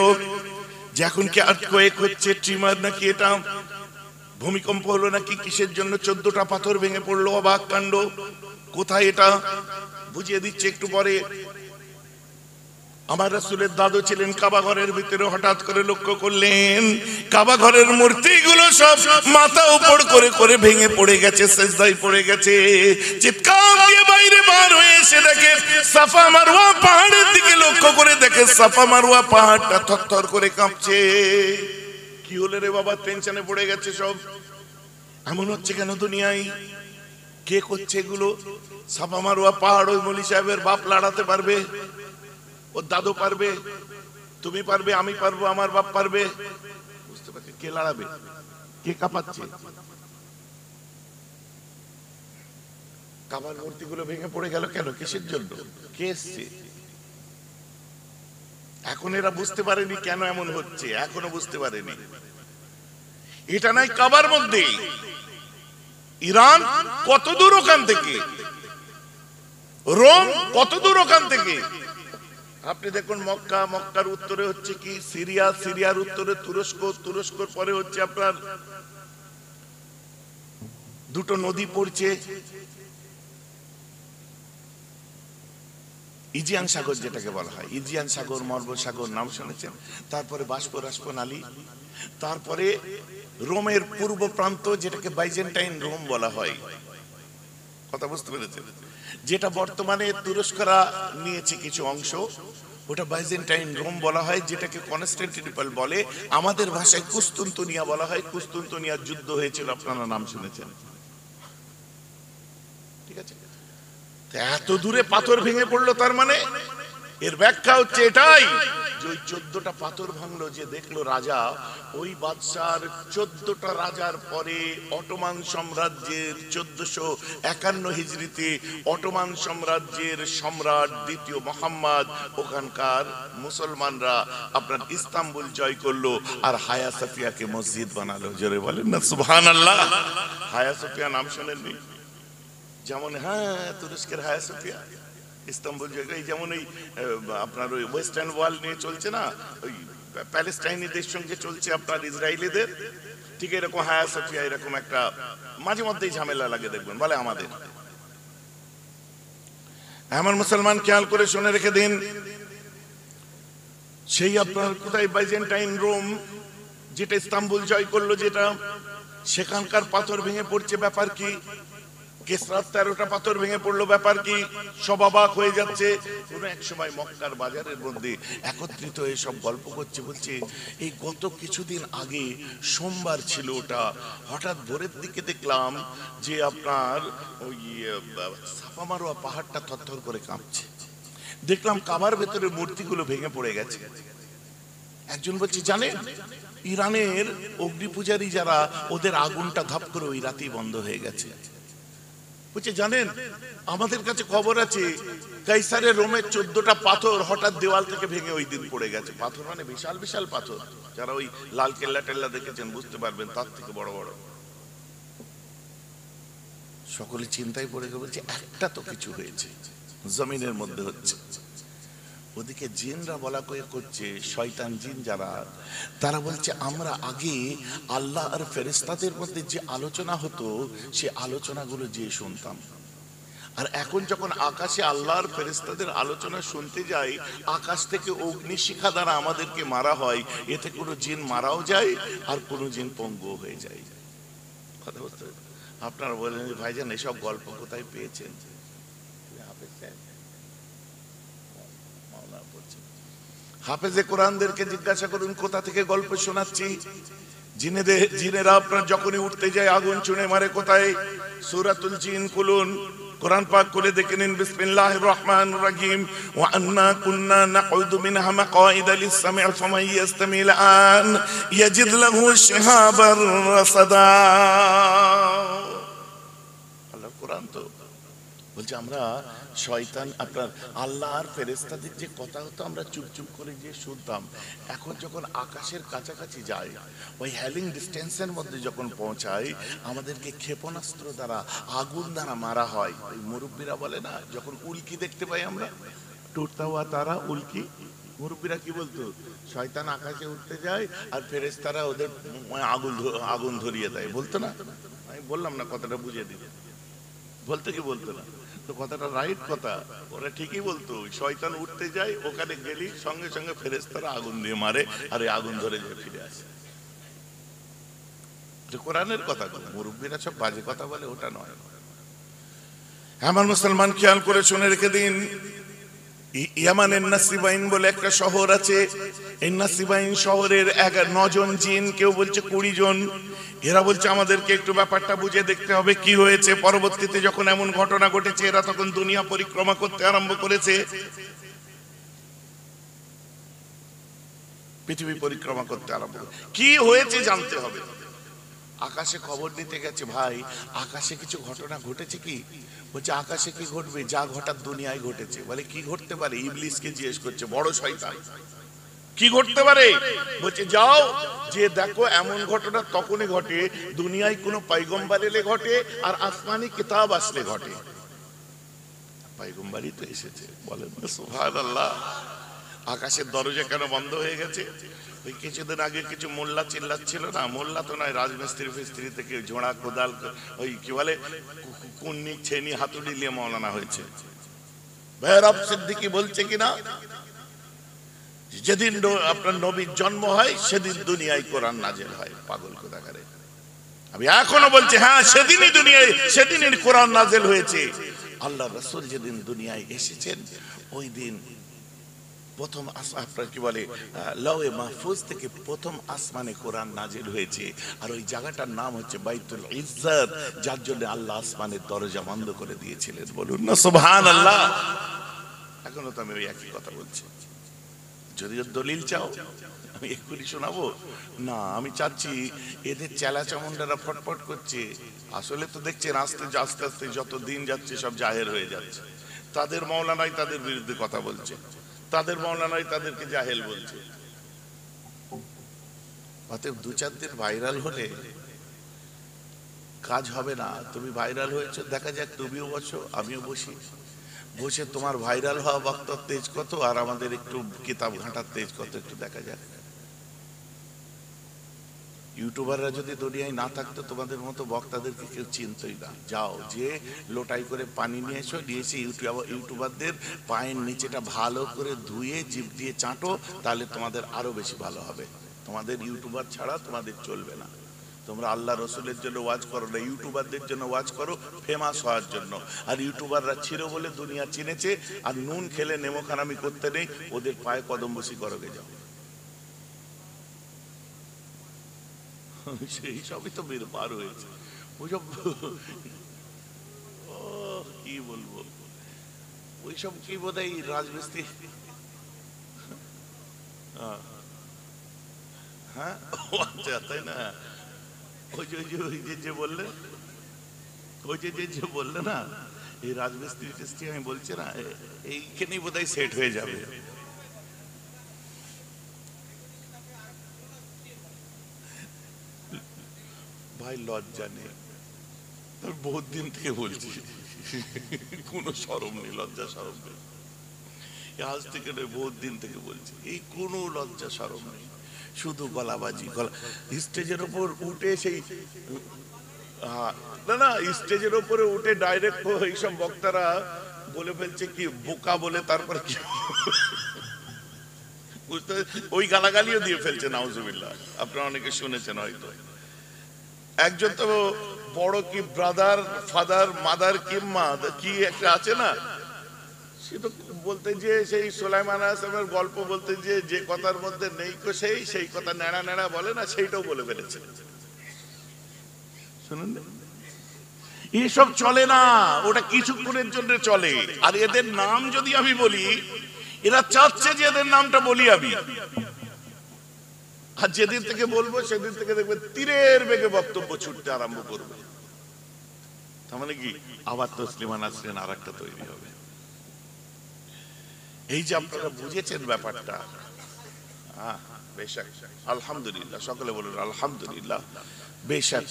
যে এখন কি আর্থকোয়েক হচ্ছে, ট্রিমার নাকি, এটা ভূমিকম্প হলো নাকি, কিসের জন্য 14টা পাথর ভেঙে পড়লো? অবাক কাণ্ড। কোথায় এটা? বুঝিয়ে দিচ্ছে একটু পরে। আমার রাসূলের দাদু ছিলেন কাবা ঘরের ভিতরে, হঠাৎ করে লক্ষ্য করলেন কাবা ঘরের মূর্তিগুলো সব মাথা উপর করে করে ভেঙে পড়ে গেছে, সিজদায় পড়ে গেছে। চিৎকার দিয়ে বাইরে বার হয়ে এসে দেখে সাফা মারওয়া পাহাড়ের দিকে লক্ষ্য করে দেখে সাফা মারওয়া পাহাড়টা থরথর করে কাঁপছে। কি হলো রে বাবা? টেনশনে পড়ে গেছে সব। এমন হচ্ছে কেন দুনিয়ায়? কে করছে এগুলো? সাফা মারওয়া পাহাড় ওই মৌলী সাহেবের বাপ লড়াতে পারবে? ওর দাদু পারবে? তুমি পারবে? আমি পারবো? আমার বাপ পারবে? বুঝতে পারছি। কে লড়াবে? কে কাঁপাচ্ছে? কাবার মূর্তিগুলো ভেঙে পড়ে গেল কেন? কিসের জন্য? কে এসছে? এখন এরা বুঝতে পারেনি কেন এমন হচ্ছে, এখনো বুঝতে পারেনি। এটা নাই কাবার মধ্যে। ইরান কত দূর ওখান থেকে, রোম কত দূর ওখান থেকে। আপনি দেখুন মক্কা, মক্কার উত্তরে হচ্ছে কি সিরিয়া, সিরিয়ার উত্তরে তুরস্ক, তুরস্কর পরে হচ্ছে আপনার দুটো নদী পড়ছে, ইজিয়ান সাগর যেটাকে বলা হয়, ইজিয়ান সাগর, মর্ব সাগর নাম শুনেছেন। তারপরে বাষ্প নালী, তারপরে রোমের পূর্ব প্রান্ত যেটাকে বাইজেন্টাইন রোম বলা হয়। কথা বুঝতে পেরেছেন? যেটা বর্তমানে তুরস্করা নিয়েছে কিছু অংশ, ওটা বাইজেন্টাইন রোম বলা হয়, যেটাকে কনস্টান্টিনোপল বলে। আমাদের ভাষায় কুস্তুনতুনিয়া বলা হয়। কুস্তুনতুনিয়ার যুদ্ধ হয়েছিল, আপনারা নাম শুনেছেন। ঠিক আছে? এত দূরে পাথর ভেঙে পড়লো, তার মানে এর ব্যাখ্যা হচ্ছে এটাই যে ওই 14টা পাথর ভাঙলো যে দেখলো রাজা, ওই বাদশার 14টা রাজার পরে অটোমান সাম্রাজ্যের 1451 হিজরিতে অটোমান সাম্রাজ্যের সম্রাট দ্বিতীয় মোহাম্মদ ওখানকার মুসলমানরা আপনার ইস্তাম্বুল জয় করলো আর হায়া সোফিয়াকে মসজিদ বানালো। জোরে বলেন না সুবহানাল্লাহ। হায়া সোফিয়া নাম শোনেননি? যেমন হ্যাঁ, তুরস্কের হায়া সোফিয়া ইস্তাম্বুল জায়গায়, যেমন ওই আপনার ওই ওয়েস্টার্ন ওয়াল নিয়ে চলছে না, ওই প্যালেস্টাইনিদের সঙ্গে চলছে আপনার ইসরায়েলিদের, ঠিক এরকম হায়া সোফিয়া এরকম একটা মাঝে মধ্যেই ঝামেলা লাগে দেখবেন বলে আমাদের। আমার মুসলমান খেয়াল করে শুনে রেখে দিন, সেই আপনার কোথায় বাইজেন্টাইন রোম যেটা ইস্তাম্বুল জয় করলো, যেটা সেখানকার পাথর ভেঙে পড়ছে, ব্যাপার কি? কেসরার 13টা পাথর ভেঙে পড়লো, ব্যাপার কি? সব অবাক হয়ে যাচ্ছে। কোন এক সময় মক্কার বাজারের মধ্যে একত্রিত হয়ে সব গল্প করছে, বলছে এই গত কিছুদিন আগে সোমবার ছিল, ওটা হঠাৎ ভোরের দিকে দেখলাম যে আপনার ওই সাফা মারোয়া পাহাড়টা থরথর করে কাঁপছে, দেখলাম কাবার ভেতরে মূর্তিগুলো ভেঙে পড়ে গেছে। একজন বলছে জানেন, ইরানের অগ্নি পূজারী যারা, ওদের আগুনটা ধাপ করে ওই রাতেই বন্ধ হয়ে গেছে। বলছে জানেন, আমাদের কাছে খবর আছে কাইসারের রোমের 14টা পাথর হঠাৎ দেওয়াল থেকে ভেঙে ওই দিন পড়ে গেছে। পাথর মানে বিশাল বিশাল পাথর, যারা ওই লাল কেল্লা টেল্লা দেখেছেন বুঝতে পারবেন, তার থেকে বড় বড়। সকলে চিন্তায় পড়ে গেছে, বলছে একটা তো কিছু হয়েছে, জমিনের মধ্যে হচ্ছে। ওদিকে জিনরা বলা করছে, শয়তান জিন যারা, তারা বলছে আমরা আগে আল্লাহ আর ফেরেশতাদের মধ্যে যে আলোচনা হতো সে আলোচনাগুলো যে শুনতাম, আর এখন যখন আকাশে আল্লাহ আর ফেরেশতাদের আলোচনা শুনতে যাই, আকাশ থেকে অগ্নিশিখা দ্বারা আমাদেরকে মারা হয়, এতে কোনো জিন মারাও যায় আর কোনো জিন পঙ্গু হয়ে যায়। কথা বলতে আপনারা বলেন ভাইজান এসব গল্প কোথায় পেয়েছেন? হাফেজে কোরআনদেরকে জিজ্ঞাসা করুন কোথা থেকে গল্প শোনাচ্ছি। জিনেরা আপনার যখনই উঠতে যায় আগুন চুনে মারে। কোথায়? সূরাতুল জিন খুলুন, কোরআন পাক খুলে দেখে নিন। বিসমিল্লাহির রহমানির রহিম। ওয়া আন্না কুন্না নাকুদু মিনহা মাকআইদা লিস-সাম'i ফামান ইয়াসতামি'ল আন ইয়াজিদ লাহু শিহাবার রাসাদা। আল্লাহর কোরআন তো বলছে আমরা শয়তান আপনার আল্লাহ আর ফেরেশতাদের যে কথা হতো আমরা চুপ চুপ করে যে শুনতাম, এখন যখন আকাশের কাছাকাছি যায়, ওই হ্যালিং ডিস্টেন্সের মধ্যে যখন পৌঁছায়, আমাদেরকে ক্ষেপণাস্ত্র দ্বারা আগুন দ্বারা মারা হয়। ওই মুরব্বীরা বলে না, যখন উল্কি দেখতে পাই আমরা, টুটতা হুয়া তারা উল্কি, মুরব্বীরা কি বলতো? শয়তান আকাশে উঠতে যায় আর ফেরেশতারা ওদের আগুন ধরিয়ে দেয়, বলতো না? আমি বললাম না কথাটা বুঝিয়ে দিতে, বলতে কি বলতো না? তো কথাটা রাইট কথা, ওরা ঠিকই বলতো। শয়তান উঠতে যায়, ওখানে গেলি সঙ্গে সঙ্গে ফেরেশতারা আগুন দিয়ে মারে আর এই আগুন ধরে যে ফিরে আসে। কোরআনের কথা, মুরব্বীরা সব বাজে কথা বলে, ওটা নয়। আমার মুসলমান খেয়াল করে শুনে রেখে দিন, ইয়ামানের নাসিবাইন বলে একটা শহর আছে। এই নাসিবাইন শহরের 9 জন জিন, কেউ বলছে 20 জন। এরা বলছে আমাদেরকে একটু ব্যাপারটা বুঝে দেখতে হবে কি হয়েছে। পরবর্তীতে যখন এমন ঘটনা ঘটেছে, এরা তখন দুনিয়া পরিক্রমা করতে আরম্ভ করেছে, পৃথিবী পরিক্রমা করতে আরম্ভ করে। কি হয়েছে জানতে হবে। আকাশে খবর নিতে গেছে, ভাই আকাশে কিছু ঘটনা ঘটেছে কি? বলছে আকাশে কি ঘটবে, যা ঘটার দুনিয়ায় ঘটেছে। বলে কি ঘটতে পারে? ইবলিসকে জিজ্ঞেস করছে, বড় শয়তান, কি ঘটতে পারে? বলছে যাও যে দেখো, এমন ঘটনা তখনই ঘটে দুনিয়ায় কোনো পয়গম্বর এলে ঘটে আর আসমানি কিতাব আসলে ঘটে। পয়গম্বরই তো এসেছে, বলেন সুবহানাল্লাহ। আকাশের দরজা কেন বন্ধ হয়ে গেছে? ওই কিছুদিন আগে কিছু মোল্লা চিল্লাচ্ছিল না, মোল্লা তো নয়, রাজমিস্ত্রি ফিস্ত্রি থেকে ঝোড়া কোদাল, ওই কি বলে কুন্নি ছেনি হাতুড়ি নিয়ে মৌলানা হয়েছে। ভৈরব সিদ্দিকী বলছে কিনা, যেদিন আপনার নবীর জন্ম হয় সেদিন দুনিয়ায় কোরআন নাজিল হয়। পাগল কোথাকারে। আমি এখনো বলছি হ্যাঁ, সেদিনই দুনিয়ায়, সেদিনই কোরআন নাজিল হয়েছে। আল্লাহ রাসূল যেদিন দুনিয়ায় এসেছেন, ওই দিন প্রথম আপনার কি বলে লওহে মাহফুজ থেকে প্রথম আসমানে কোরআন নাজিল হয়েছে। আর ওই জায়গাটার নাম হচ্ছে বাইতুল ইজ্জত, যার জন্য আল্লাহ আসমানের দরজা বন্ধ করে দিয়েছিলেন। বলুন না সুবহানাল্লাহ। এখনো তো আমি ওই একই কথা বলছি। যদিও দলিল চাও আমি এক্ষুনি শোনাবো না, আমি চাচ্ছি এদের চেলা চামুন্ডারা ফটফট করছে, আসলে তো দেখছেন আস্তে আস্তে আস্তে যত দিন যাচ্ছে সব জাহের হয়ে যাচ্ছে। তাদের মৌলানাই তাদের বিরুদ্ধে কথা বলছে, তাদের মৌলানাই তাদেরকে জাহেল বলছে। অতএব 2-4 দিন ভাইরাল হলে কাজ হবে না। তুমি ভাইরাল হয়েছো, দেখা যাক তুমিও বসো আমিও বসি, বসে তোমার ভাইরাল হওয়া বক্তার তেজ কত আর আমাদের একটু কিতাব ঘাঁটার তেজ কত একটু দেখা যাক। ইউটিউবাররা যদি দুনিয়ায় না থাকতো তোমাদের মতো বক্তাদেরকে কেউ চিনতই না। যাও যে লোটাই করে পানি নিয়ে এসো, নিয়েছি ইউটিউবারদের পায়ের নিচেটা ভালো করে ধুয়ে জিভ দিয়ে চাটো, তাহলে তোমাদের আরো বেশি ভালো হবে। তোমাদের ইউটিউবার ছাড়া তোমাদের চলবে না। তোমরা আল্লাহ রসুলের জন্য ওয়াজ করো না, ইউটিউবারদের জন্য ওয়াজ করো ফেমাস হওয়ার জন্য। আর ইউটিউবাররা ছিল বলে দুনিয়া চিনেছে, আর নুন খেলে নেমোখানামি করতে নেই, ওদের পায়ে কদম বসি করোগে যাও। সেই সবই তো বের পার হয়েছে ওইসব, কি বলবো ওইসব কি বোধহয় রাজমিস্ত্রি। হ্যাঁ আচ্ছা, তাই না? ওই যে বললে, ওই যে বললে না এই রাজমিস্ত্রি টেস্ট্রি, আমি বলছি না এইখানেই বোধহয় সেট হয়ে যাবে। ভাই লজ্জা নেই, বহুত দিন থেকে বলছি, কোনো শরম নেই, লজ্জা শরম নেই। আজ থেকে নয়, বহুত দিন থেকে বলছি, এই কোনো লজ্জা শরম নেই, শুধু গলাবাজি। স্টেজের ওপর উঠে সেই না স্টেজের ওপরে উঠে ডাইরেক্ট এইসব বক্তারা বলে ফেলছে কি বোকা বলে, তারপর কি বুঝতে, ওই গালাগালিও দিয়ে ফেলছে নাউজুবিল্লাহ। আপনারা অনেকে শুনেছেন হয়তো। একজন তো বড় কি ব্রাদার ফাদার মাদার কিম্মা কি একটা আছে না, সে তো বলতে যে সেই সুলাইমান আলাইহিসসালামের গল্প বলতে যে যে কথার মধ্যে নেই সেই কথা নেড়া নেড়া বলে না, সেইটাও বলে ফেলেছে। শুনুন, এসব চলে না, ওটা কিছুক্ষণের জন্য চলে। আর এদের নাম যদি আমি বলি, এরা চাচ্ছে যে এদের নামটা বলি আমি, আর যেদিন থেকে বলবো সেদিন থেকে দেখবে তীরের বেগে বক্তব্য ছুটতে আরম্ভ করবে। তার মানে কি আবার তসলিমা নাসরিন আর একটা তৈরি হবে। এই যে আপনারা বুঝেছেন ব্যাপারটা, বেশক আলহামদুলিল্লাহ, সকলে বলুন আলহামদুলিল্লাহ। বেশক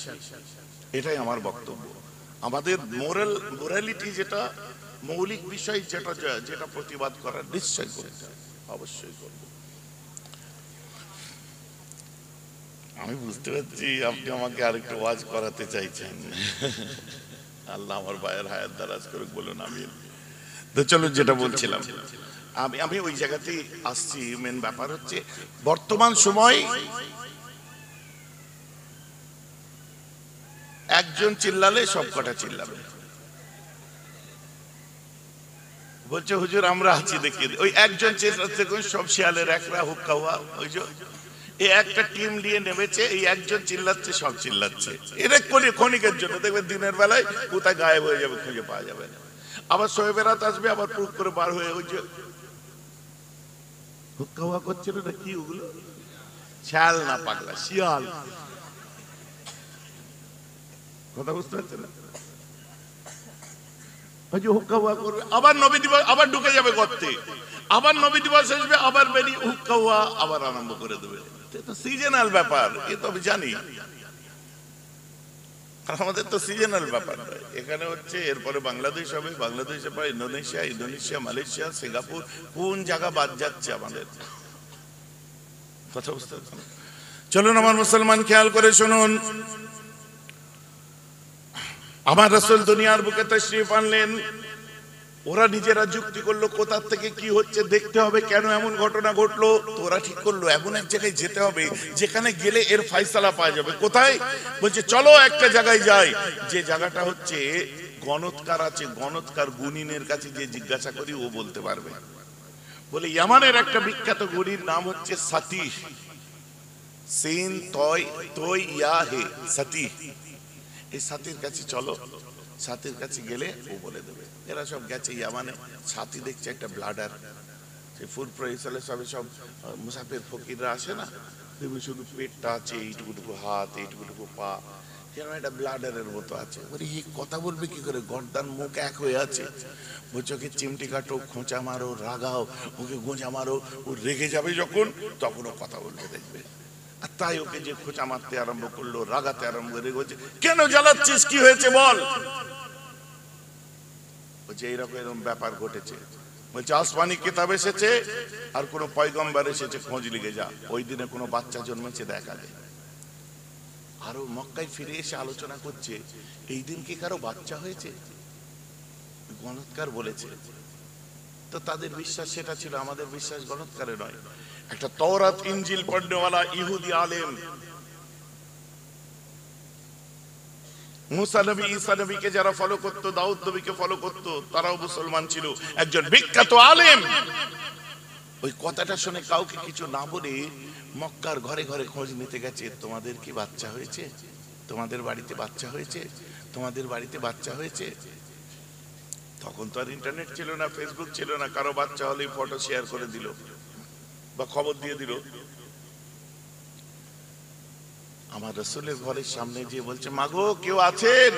এটাই আমার বক্তব্য। আমাদের মোরালিটি যেটা মৌলিক বিষয়, যেটা প্রতিবাদ করার নিশ্চয় করতে অবশ্যই করব। আমি বুঝতে পারছি আপনি আমাকে আরেকটু ওয়াজ করাতে চাইছেন। আল্লাহ আমার ভাইয়ের হায়াত দারাজ করুক, বলুন আমিন। তো চলো, যেটা বলছিলাম, আমি ওই জায়গাতেই আসছি। মেন ব্যাপার হচ্ছে বর্তমান সময় একজন চিল্লালে সব কটা চিল্লাবে। বলছে হুজুর আমরা আছি দেখিয়ে, ওই একজন চিল্লাচ্ছে সব শিয়ালের একরা হুক্কা হুয়া, ওই যে এই একটা টিম নিয়ে নেমেছে, এই একজন চিল্লাচ্ছে সব চিল্লাচ্ছে। এটা ক্ষণিকের জন্য, দেখবে দিনের বেলায় কোথায় গায়েব হয়ে যাবে, খুঁজে পাওয়া যাবে না। আবার শোয়ে রাত আসবে, আবার পুক করে বার হয়ে ওই যে হুক্কা হুয়া করছিল না কি, ওগুলো শিয়াল না পাগলা, শিয়াল। কথা বুঝতে পারছেন না? ওই যে হুক্কা হুয়া করবে, আবার নবী দিবস আবার ঢুকে যাবে গর্তে, আবার নবী দিবস আসবে, আবার বেরিয়ে হুক্কা হুয়া আবার আরম্ভ করে দেবে। এটা সিজনাল ব্যাপার, এ তো আমি জানি। আমাদের তো সিজনাল ব্যাপার এখানে হচ্ছে, এরপরে বাংলাদেশ হবে, বাংলাদেশের পর ইন্দোনেশিয়া, মালয়েশিয়া, সিঙ্গাপুর, কোন জায়গা বাদ যাচ্ছে আমাদের। কথা বুঝতে পারছেন? চলুন আমার মুসলমান, খেয়াল করে শুনুন। আমার রাসূল দুনিয়ার বুকে তাশরীফ আনলেন, ওরা নিজেরা যুক্তি করলো কোথা থেকে কি হচ্ছে দেখতে হবে, কেন এমন ঘটনা ঘটলো। তো ওরা ঠিক করলো এমন এক জায়গায় যেতে হবে যেখানে গেলে এর ফায়সালা পাওয়া যাবে। কোথায়? বলছে চলো একটা জায়গায় যাই, যে জায়গাটা হচ্ছে গণৎকার আছে, গণৎকার গুণিনের কাছে যে জিজ্ঞাসা করি ও বলতে পারবে। বলে ইয়ামানের একটা বিখ্যাত গুণির নাম হচ্ছে সাতি, সিন তয় তয় ইয়া হে সাতি। এই সাতির কাছে চলো। সাথীর কাছে গেলে ও বলে দেবে। এরা সব গেছে ইয়ামানে, সাথী দেখছে একটা ব্লাডার, সেই ফুড প্রহিসালে সবে সব মুসাফির ফকিররা আসে না, দেখবে শুধু পেটটা আছে, এইটুকুটুকু হাত, এইটুকুটুকু পা, যেন একটা ব্লাডারের মতো আছে। বলি এই কথা বলবে কি করে, গর্দান মুখ এক হয়ে আছে। বলছে ওকে চিমটি কাটো, খোঁচা মারো, রাগাও, ওকে গোঁজা মারো, ও রেগে যাবে যখন তখন ও কথা বলবে দেখবে। আর তাই ওকে যে খোঁচা মারতে আরম্ভ করলো, রাগাতে আরম্ভ করে, বলছে কেন জ্বালাচ্ছিস, কি হয়েছে বল। বলছে এইরকম এরকম ব্যাপার ঘটেছে। বলছে আসমানি কিতাব এসেছে আর কোন পয়গম্বর এসেছে, খোঁজ লিখে যা। ওই দিনে কোনো বাচ্চা জন্মেছে দেখা যায়। আরো মক্কায় ফিরে এসে আলোচনা করছে, এই দিন কি কারো বাচ্চা হয়েছে? গণৎকার বলেছে। তো তাদের বিশ্বাস সেটা ছিল, আমাদের বিশ্বাস গণৎকারে নয়। একটা তওরাত ইনজিল পড়নেওয়ালা ইহুদি আলেম, মুসা নবী ঈসা নবীকে যারা ফলো করতো, দাউদ নবীকে ফলো করতো, তারাও মুসলমান ছিল, একজন বিখ্যাত আলেম। ওই কথাটা শুনে কাউকে কিছু না বলে মক্কার ঘরে ঘরে খোঁজ নিতে গেছে, তোমাদের কি বাচ্চা হয়েছে, তোমাদের বাড়িতে বাচ্চা হয়েছে, তোমাদের বাড়িতে বাচ্চা হয়েছে। তখন তো আর ইন্টারনেট ছিল না, ফেসবুক ছিল না, কারো বাচ্চা হলেই ফটো শেয়ার করে দিল বা খবর দিয়ে দিল। আমার রাসূলের ঘরের সামনে গিয়ে বলছে, মাগো কেউ আছেন?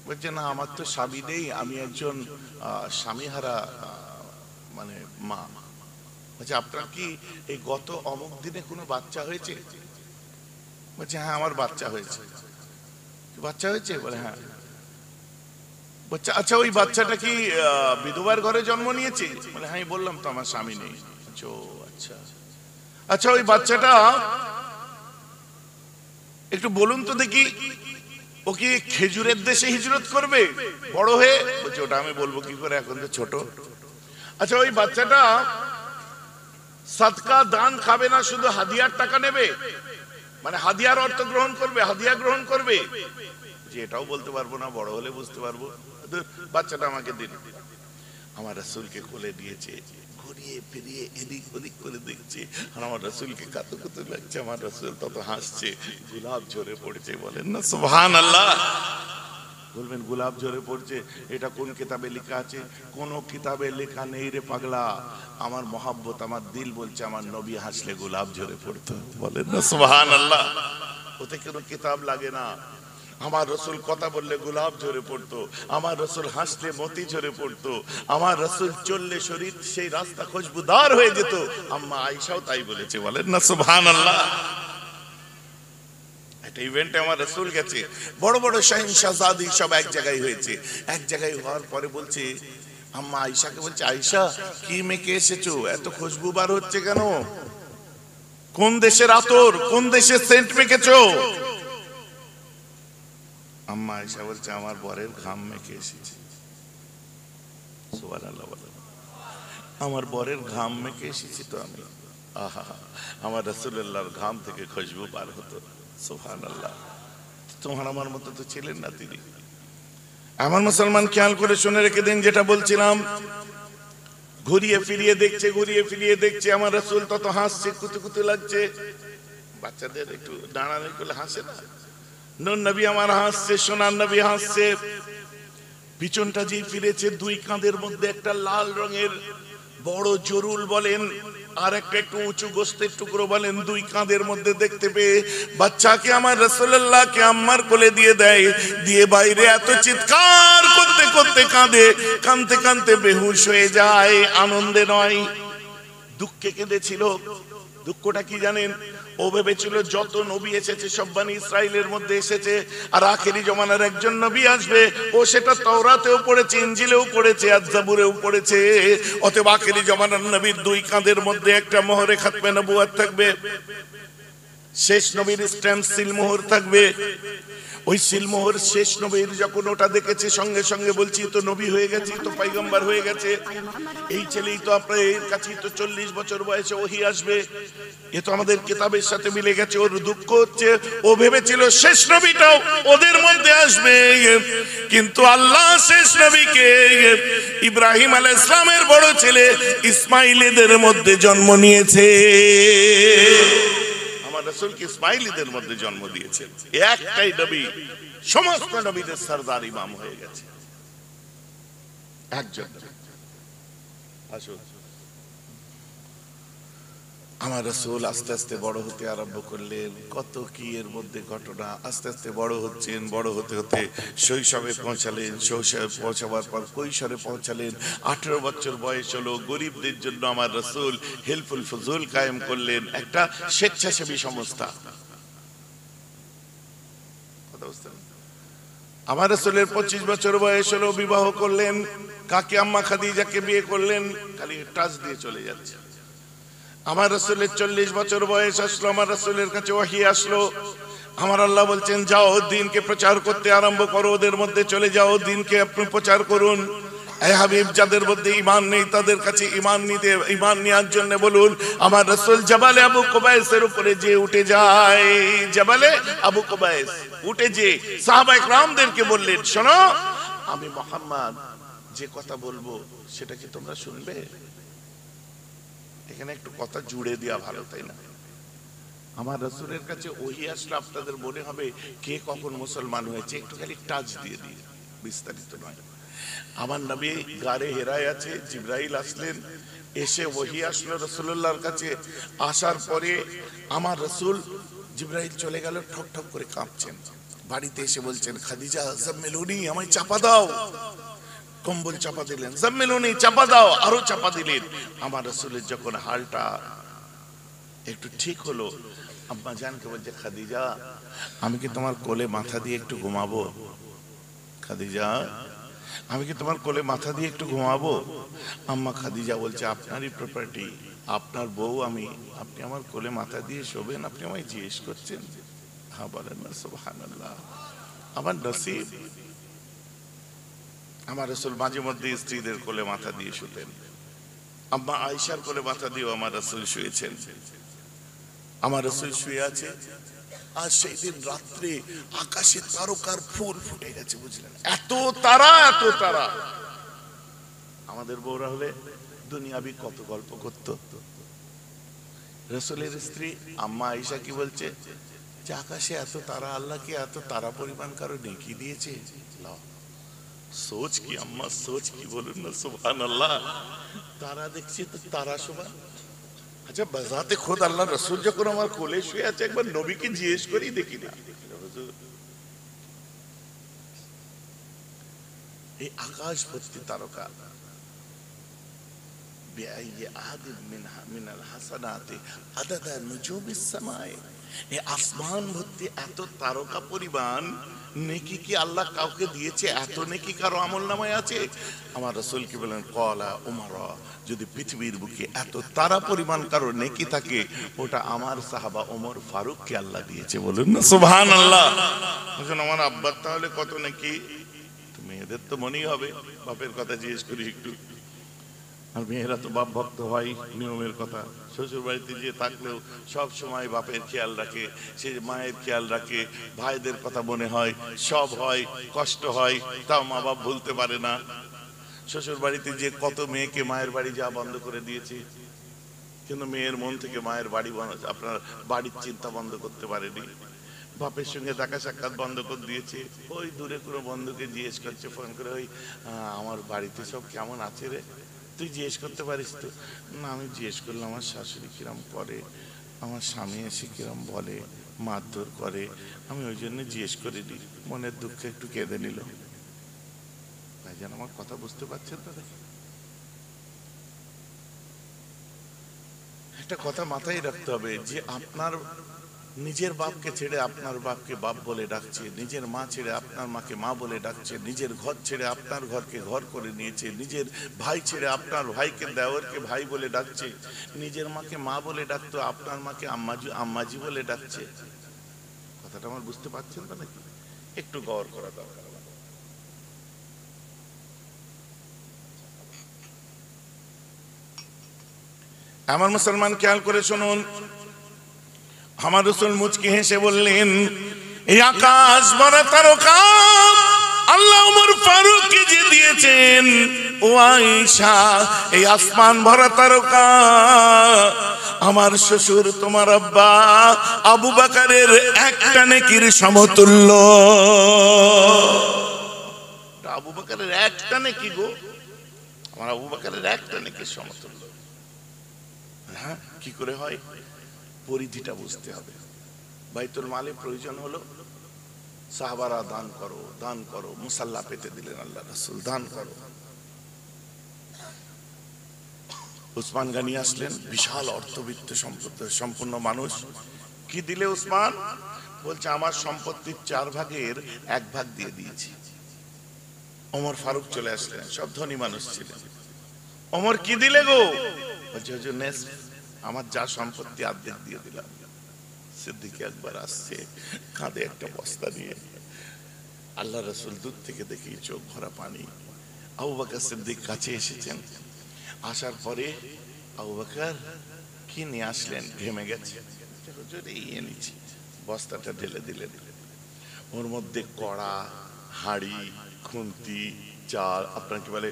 বলছে না, আমার তো স্বামী নেই, আমি একজন স্বামীহারা মানে মা। বলছে আপনার কি এই গত অমুক দিনে কোনো বাচ্চা হয়েছে? বলছে হ্যাঁ আমার বাচ্চা হয়েছে। বাচ্চা হয়েছে? বলে হ্যাঁ। বলছে আচ্ছা ওই বাচ্চাটা কি বিধবার ঘরে জন্ম নিয়েছে? বলে হ্যাঁ বললাম তো আমার স্বামী নেই। আচ্ছা আচ্ছা ওই বাচ্চাটা একটু বলুন তো দেখি, ও কি খেজুরের দেশে হিজরত করবে বড় হয়ে? বলছে ওটা আমি বলবো কি করে, এখন তো ছোট। আচ্ছা ওই বাচ্চাটা সাদকা দান খাবে না, শুধু হাদিয়ার টাকা নেবে, মানে হাদিয়ার অর্থ গ্রহণ করবে, হাদিয়া গ্রহণ করবে? যে এটাও বলতে পারবো না, বড় হলে বুঝতে পারবো, বাচ্চাটা আমাকে দিন। আমার রাসূলকে কোলে দিয়েছে, ঘুরিয়ে ফিরিয়ে এদিক ওদিক করে দেখছে, আর আমার রাসূলকে কাঁদতে লাগছে। আমার রাসূল তত হাসছে, গোলাপ ঝরে পড়ছে। বলেন না সুবহানাল্লাহ। বলবেন গোলাপ ঝরে পড়ছে, এটা কোন কিতাবে লেখা আছে? কোন কিতাবে লেখা নেই রে পাগলা। আমার মহাব্বত, আমার দিল বলছে আমার নবী হাসলে গোলাপ ঝরে পড়তো। বলেন না সুবহানাল্লাহ। ওতে কোনো কিতাব লাগে না। আমার রাসূল কথা বললে গোলাপ ঝরে পড়তো, আমার রাসূল হাসলে মতি ঝরে পড়তো, আমার রাসূল চললে শরীর সেই রাস্তা খুশবুদার হয়ে যেত। আম্মা আয়েশাও তাই বলেছে। বলেন না সুবহানাল্লাহ। একটা ইভেন্টে আমার রাসূল গেছে, বড় বড় শাহিন শাহজাদি সব এক জায়গায় হয়েছে। এক জায়গায় হওয়ার পরে বলছে, আম্মা আয়েশাকে বলছে, আয়েশা কি মেখে এসেছো, এত খুশবু বার হচ্ছে কেন? কোন দেশের আতর, কোন দেশের সেন্ট মেখেছো? আম্মা আয়েশা বলছে, আমার বরের ঘাম মেখে এসেছি। সুবহানাল্লাহ। বলেন আমার বরের ঘাম মেখে এসেছি তো আমি। আহা, আমার রাসূলুল্লাহর ঘাম থেকে খুশবু বার হতো। সুবহানাল্লাহ। তোমার আমার মতো তো ছিলেন না তিনি। আমার মুসলমান খেয়াল করে শুনে রেখে দিন যেটা বলছিলাম। ঘুরিয়ে ফিরিয়ে দেখছে, ঘুরিয়ে ফিরিয়ে দেখছে, আমার রাসূল তত হাসছে, কুতুকুতু লাগছে। বাচ্চাদের একটু দাঁড়ানো করলে হাসে না? নূর নবী আমার হাসছে, সোনার নবী হাসছে। পিছনটা যে ফিরেছে, দুই কাঁধের মধ্যে একটা লাল রঙের বড় জরুল বলেন, আর একটা একটু উঁচু গোস্তের টুকরো বলেন, দুই কাঁধের মধ্যে দেখতে পেয়ে বাচ্চাকে আমার রাসূলুল্লাহকে আম্মার কোলে দিয়ে দেয়। দিয়ে বাইরে এত চিৎকার করতে করতে কাঁদে, কাঁদতে কাঁদতে বেহুশ হয়ে যায়। আনন্দে নয়, দুঃখে কেঁদেছিল। দুঃখটা কি জানেন? ও ভেবেছিল যত নবী এসেছে সব বনি ইসরাইলের মধ্যে এসেছে, আর আখেরি জমানার একজন নবী আসবে। ও সেটা তাওরাতেও পড়েছে, ইনজিলেও পড়েছে, আর জাবুরেও পড়েছে। অতএব আখেরি জমানার নবীর দুই কাঁধের মধ্যে একটা মোহরে খাতমে নবুয়ত থাকবে, শেষ নবীর স্ট্যাম্প সিলমোহর থাকবে। ওই সিলমোহর শেষ নবীর যখন ওটা দেখেছে, সঙ্গে সঙ্গে বলছি তো নবী হয়ে গেছে, তো পয়গম্বর হয়ে গেছে। এই ছেলেই তো আপনার এর কাছে তো 40 বছর বয়সে ওহী আসবে, এ তো আমাদের কিতাবের সাথে মিলে গেছে। ওর দুঃখ হচ্ছে, ও ভেবেছিল শেষ নবীটাও ওদের মধ্যে আসবে, কিন্তু আল্লাহ শেষ নবীকে ইব্রাহিম আলাইহিস সালামের বড় ছেলে ইসমাঈলদের মধ্যে জন্ম নিয়েছে। রাসূলকে ইসমাঈলীদের মধ্যে জন্ম দিয়েছেন। একটাই নবী সমস্ত নবীদের সরদার ইমাম হয়ে গেছে একজন। আসুন, আমার রাসূল আস্তে আস্তে বড় হতে আরম্ভ করলেন। কত কি এর মধ্যে ঘটনা। আস্তে আস্তে বড় হচ্ছেন, বড় হতে হতে শৈশবে পৌঁছালেন, শৈশবে পৌঁছাবার পর কৈশোরে পৌঁছালেন। 18 বছর বয়স হলো। গরিবদের জন্য আমার রাসূল হেল্পফুল ফজল কায়েম করলেন, একটা স্বেচ্ছাসেবী সংস্থা। আমার রাসূলের 25 বছর বয়স হলো, বিবাহ করলেন। কাকে? আম্মা খাদিজাকে বিয়ে করলেন। খালি টাচ দিয়ে চলে যাচ্ছে। আমার রাসূলের 40 বছর বয়স আসলো, আমার রাসূলের কাছে ওহী আসলো। আমার আল্লাহ বলছেন, যাও দ্বীনকে প্রচার করতে আরম্ভ করো, ওদের মধ্যে চলে যাও, দ্বীনকে আপনি প্রচার করুন। এই হাবিব, যাদের মধ্যে ঈমান নেই তাদের কাছে ঈমান নেওয়ার জন্য বলুন। আমার রাসূল জাবালে আবু কুবাইসের উপরে যে উঠে যায়, জাবালে আবু কুবাইস উঠে যে সাহাবা ইকরামদেরকে বললেন, শোনো, আমি মুহাম্মদ যে কথা বলবো সেটা কি তোমরা শুনবে? এখানে একটু কথা জুড়ে দেওয়া ভালো, তাই না? আমার রাসূলের কাছে ওহী আসলে আপনাদের মনে হবে কে কখন মুসলমান হয়েছে, একটু খালি টাচ দিয়ে দিয়ে, বিস্তারিত নয়। আমার নবী গারে হেরায় আছে, জিবরাইল আসলেন, এসে ওহী আসলো রাসূলুল্লাহর কাছে। আসার পরে আমার রাসূল, জিবরাইল চলে গেল, ঠক ঠক করে কাঁপছেন। বাড়িতে এসে বলছেন, খাদিজা জাম্মিলুনি, আমায় চাপা দাও। কম্বল চাপা দিলেন, জাম্মিলুনি চাপা দাও, আরো চাপা দিলেন। আমার রাসূলের যখন হালটা একটু ঠিক হলো, আম্মা জানকে বলছে, খাদিজা আমি কি তোমার কোলে মাথা দিয়ে একটু ঘুমাবো? খাদিজা আমি কি তোমার কোলে মাথা দিয়ে একটু ঘুমাবো? আম্মা খাদিজা বলছে, আপনারই প্রপার্টি, আপনার বউ আমি, আপনি আমার কোলে মাথা দিয়ে শোবেন, আপনি আমায় জিজ্ঞেস করছেন? হ্যাঁ, বলেন না সুবহানাল্লাহ। আমার নসিব। আমার রাসূল মাঝে মধ্যে স্ত্রীদের কোলে মাথা দিয়ে শুতেন। আম্মা আয়েশার কোলে মাথা দিয়েও আমার রাসূল শুয়েছেন। আমার রাসূল শুয়ে আছে, আর সেই দিন রাত্রে আকাশে তারকার ফুল ফুটে গেছে, বুঝলেন? এত তারা, এত তারা। আমাদের বউরা হলে দুনিয়াবি কত গল্প করত। রাসূলের স্ত্রী আম্মা আয়েশা কি বলছে, যে আকাশে এত তারা, আল্লাহ কি এত তারা পরিমাণ কারো নেকি দিয়েছে? সোচ কি আম্মা, সোচ কি, বলুন না সুবহানাল্লাহ। তারা দেখছি তো তারা সমান। আচ্ছা, বাজাতে খোদ আল্লাহ রাসূল যখন আমার কোলে শুয়ে আছে, একবার নবীকে জিজ্ঞেস করি দেখি না, এই আকাশ ভর্তি তারকা, এই আসমান ভর্তি এত তারকা পরিমাণ নেকি কি আল্লাহ কাউকে দিয়েছে? এত নেকি কারো আমলনামায় আছে? আমার রাসূল কি বলেন, ক্বালা উমর, যদি পৃথিবীর বুকে এত তারা পরিমাণ কারো নেকি থাকে, ওটা আমার সাহাবা ওমর ফারুককে আল্লাহ দিয়েছে, বলুন না সুবহানাল্লাহ। আমার আব্বার তাহলে কত নেকি? মেয়েদের তো মনেই হবে, বাপের কথা জিজ্ঞেস করি একটু। আর মেয়েরা তো বাপ ভক্ত হয়, নিয়মের কথা। শ্বশুর বাড়িতে গিয়ে থাকলেও সব সময় বাপের খেয়াল রাখে, সে মায়ের খেয়াল রাখে, ভাইদের কথা মনে হয়, সব হয়, কষ্ট হয়, তাও মা বাপ ভুলতে পারে না। শ্বশুর বাড়িতে যে কত মেয়েকে মায়ের বাড়ি যাওয়া বন্ধ করে দিয়েছে, কিন্তু মেয়ের মন থেকে মায়ের বাড়ি, আপনার বাড়ির চিন্তা বন্ধ করতে পারেনি। বাপের সঙ্গে দেখা সাক্ষাৎ বন্ধ করে দিয়েছে। ওই দূরে কোনো বন্ধুকে জিজ্ঞেস করছে ফোন করে, ওই আমার বাড়িতে সব কেমন আছে রে, তুই জিজ্ঞেস করতে পারিস তো? না, আমি জিজ্ঞেস করলাম আমার শাশুড়ি কিরম করে, আমার স্বামী এসে কিরম বলে, মারধর করে, আমি ওই জন্য জিজ্ঞেস করিনি। মনের দুঃখে একটু কেঁদে নিল। ভাইজান, আমার কথা বুঝতে পারছেন তো? একটা কথা মাথায় রাখতে হবে, যে আপনার নিজের বাপকে ছেড়ে আপনার বাপকে বাপ বলে ডাকছে, নিজের মা ছেড়ে আপনার মাকে মা বলে ডাকছে, নিজের ঘর ছেড়ে আপনার ঘরকে ঘর করে নিয়েছে, নিজের ভাই ছেড়ে আপনার ভাইকে দেওরকে ভাই বলে ডাকছে, নিজের মাকে মা বলে ডাকতো, আপনার মাকে আম্মাজি আম্মাজি বলে ডাকছে। কথাটা আমার বুঝতে পারছেন তো নাকি? একটু গৌর করা দরকার। আমার মুসলমান, খেয়াল করে শুনুন। আমার রাসূল মুচকি হেসে বললেন, এই আকাশ ভরা তারকা আল্লাহ ওমর ফারুককে যে দিয়েছেন, ও আয়েশা, এই আসমান ভরা তারকা আমার শ্বশুর তোমার আব্বা আবু বকরের একটা নেকির সমতুল্য। আবু বকরের একটা নেকি গো, আমার আবু বকরের একটা নেকির সমতুল্য। হ্যাঁ, কি করে হয়? পরিধিটা বুঝতে হবে। বাইতুল মালে প্রয়োজন হলো, সাহাবারা দান করো দান করো, মুসাল্লা পেতে দিলেন আল্লাহ রাসূল, দান করো। উসমান গনি আসলেন, বিশাল অর্থবিত্ত সম্পূর্ণ মানুষ। কি দিলে উসমান? বলছে আমার সম্পত্তির 4 ভাগের 1 ভাগ দিয়ে দিয়েছি। ওমর ফারুক চলে আসলেন, সব ধনী মানুষ ছিলেন। ওমর কি দিলে গো? বলছে হুজুর নেসফ, আমার যা সম্পত্তি অর্ধেক দিয়ে দিলাম। সিদ্দিক একবার আসছে, কাঁধে একটা বস্তা নিয়ে। আল্লাহ রাসূল দূর থেকে দেখি চোখ ভরা পানি। আবু বকর সিদ্দিক কাছে এসেছেন, আসার পরে আবু বকর কি নিয়ে আসলেন? ঘেমে গেছে। হুজুর এই এনেছি। বস্তাটা ঢেলে দিলেন। ওর মধ্যে কড়া, হাড়ি, খুন্তি, চাল, আপনার কি বলে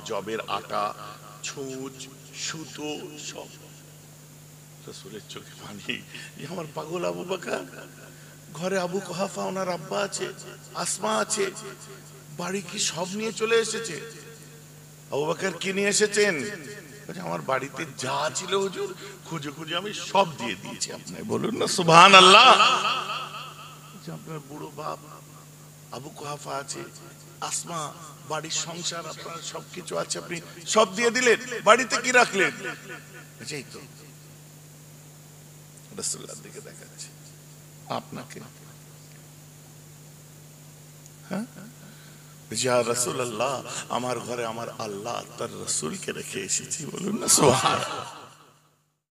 জবের আটা, ছুঁচ, সুতো, সব। রাসূলের চোখে পানি। আমার পাগল আবু বকর, ঘরে আবু কুহাফা ওনার আব্বা আছে, আসমা আছে, বাড়ি কি সব নিয়ে চলে এসেছে? আবু বকর কি নিয়ে এসেছেন? আমার বাড়িতে যা ছিল হুজুর, খুঁজে খুঁজে আমি সব দিয়ে দিয়েছি। আপনি বলুন না সুবহানাল্লাহ। আপনার বুড়ো বাপ আবু কুহাফা আছে, আসমা, বাড়ির সংসার, আপনার সবকিছু আছে, আপনি সব দিয়ে দিলেন, বাড়িতে কি রাখলেন? এই তো রাসূলুল্লাহর দিকে দেখাচ্ছে আপনাকে। হ্যাঁ, ইয়া রাসূলুল্লাহ, আমার ঘরে আমার আল্লাহ তার রাসূলকে রেখে এসেছি। বলুন না সুবহানাল্লাহ।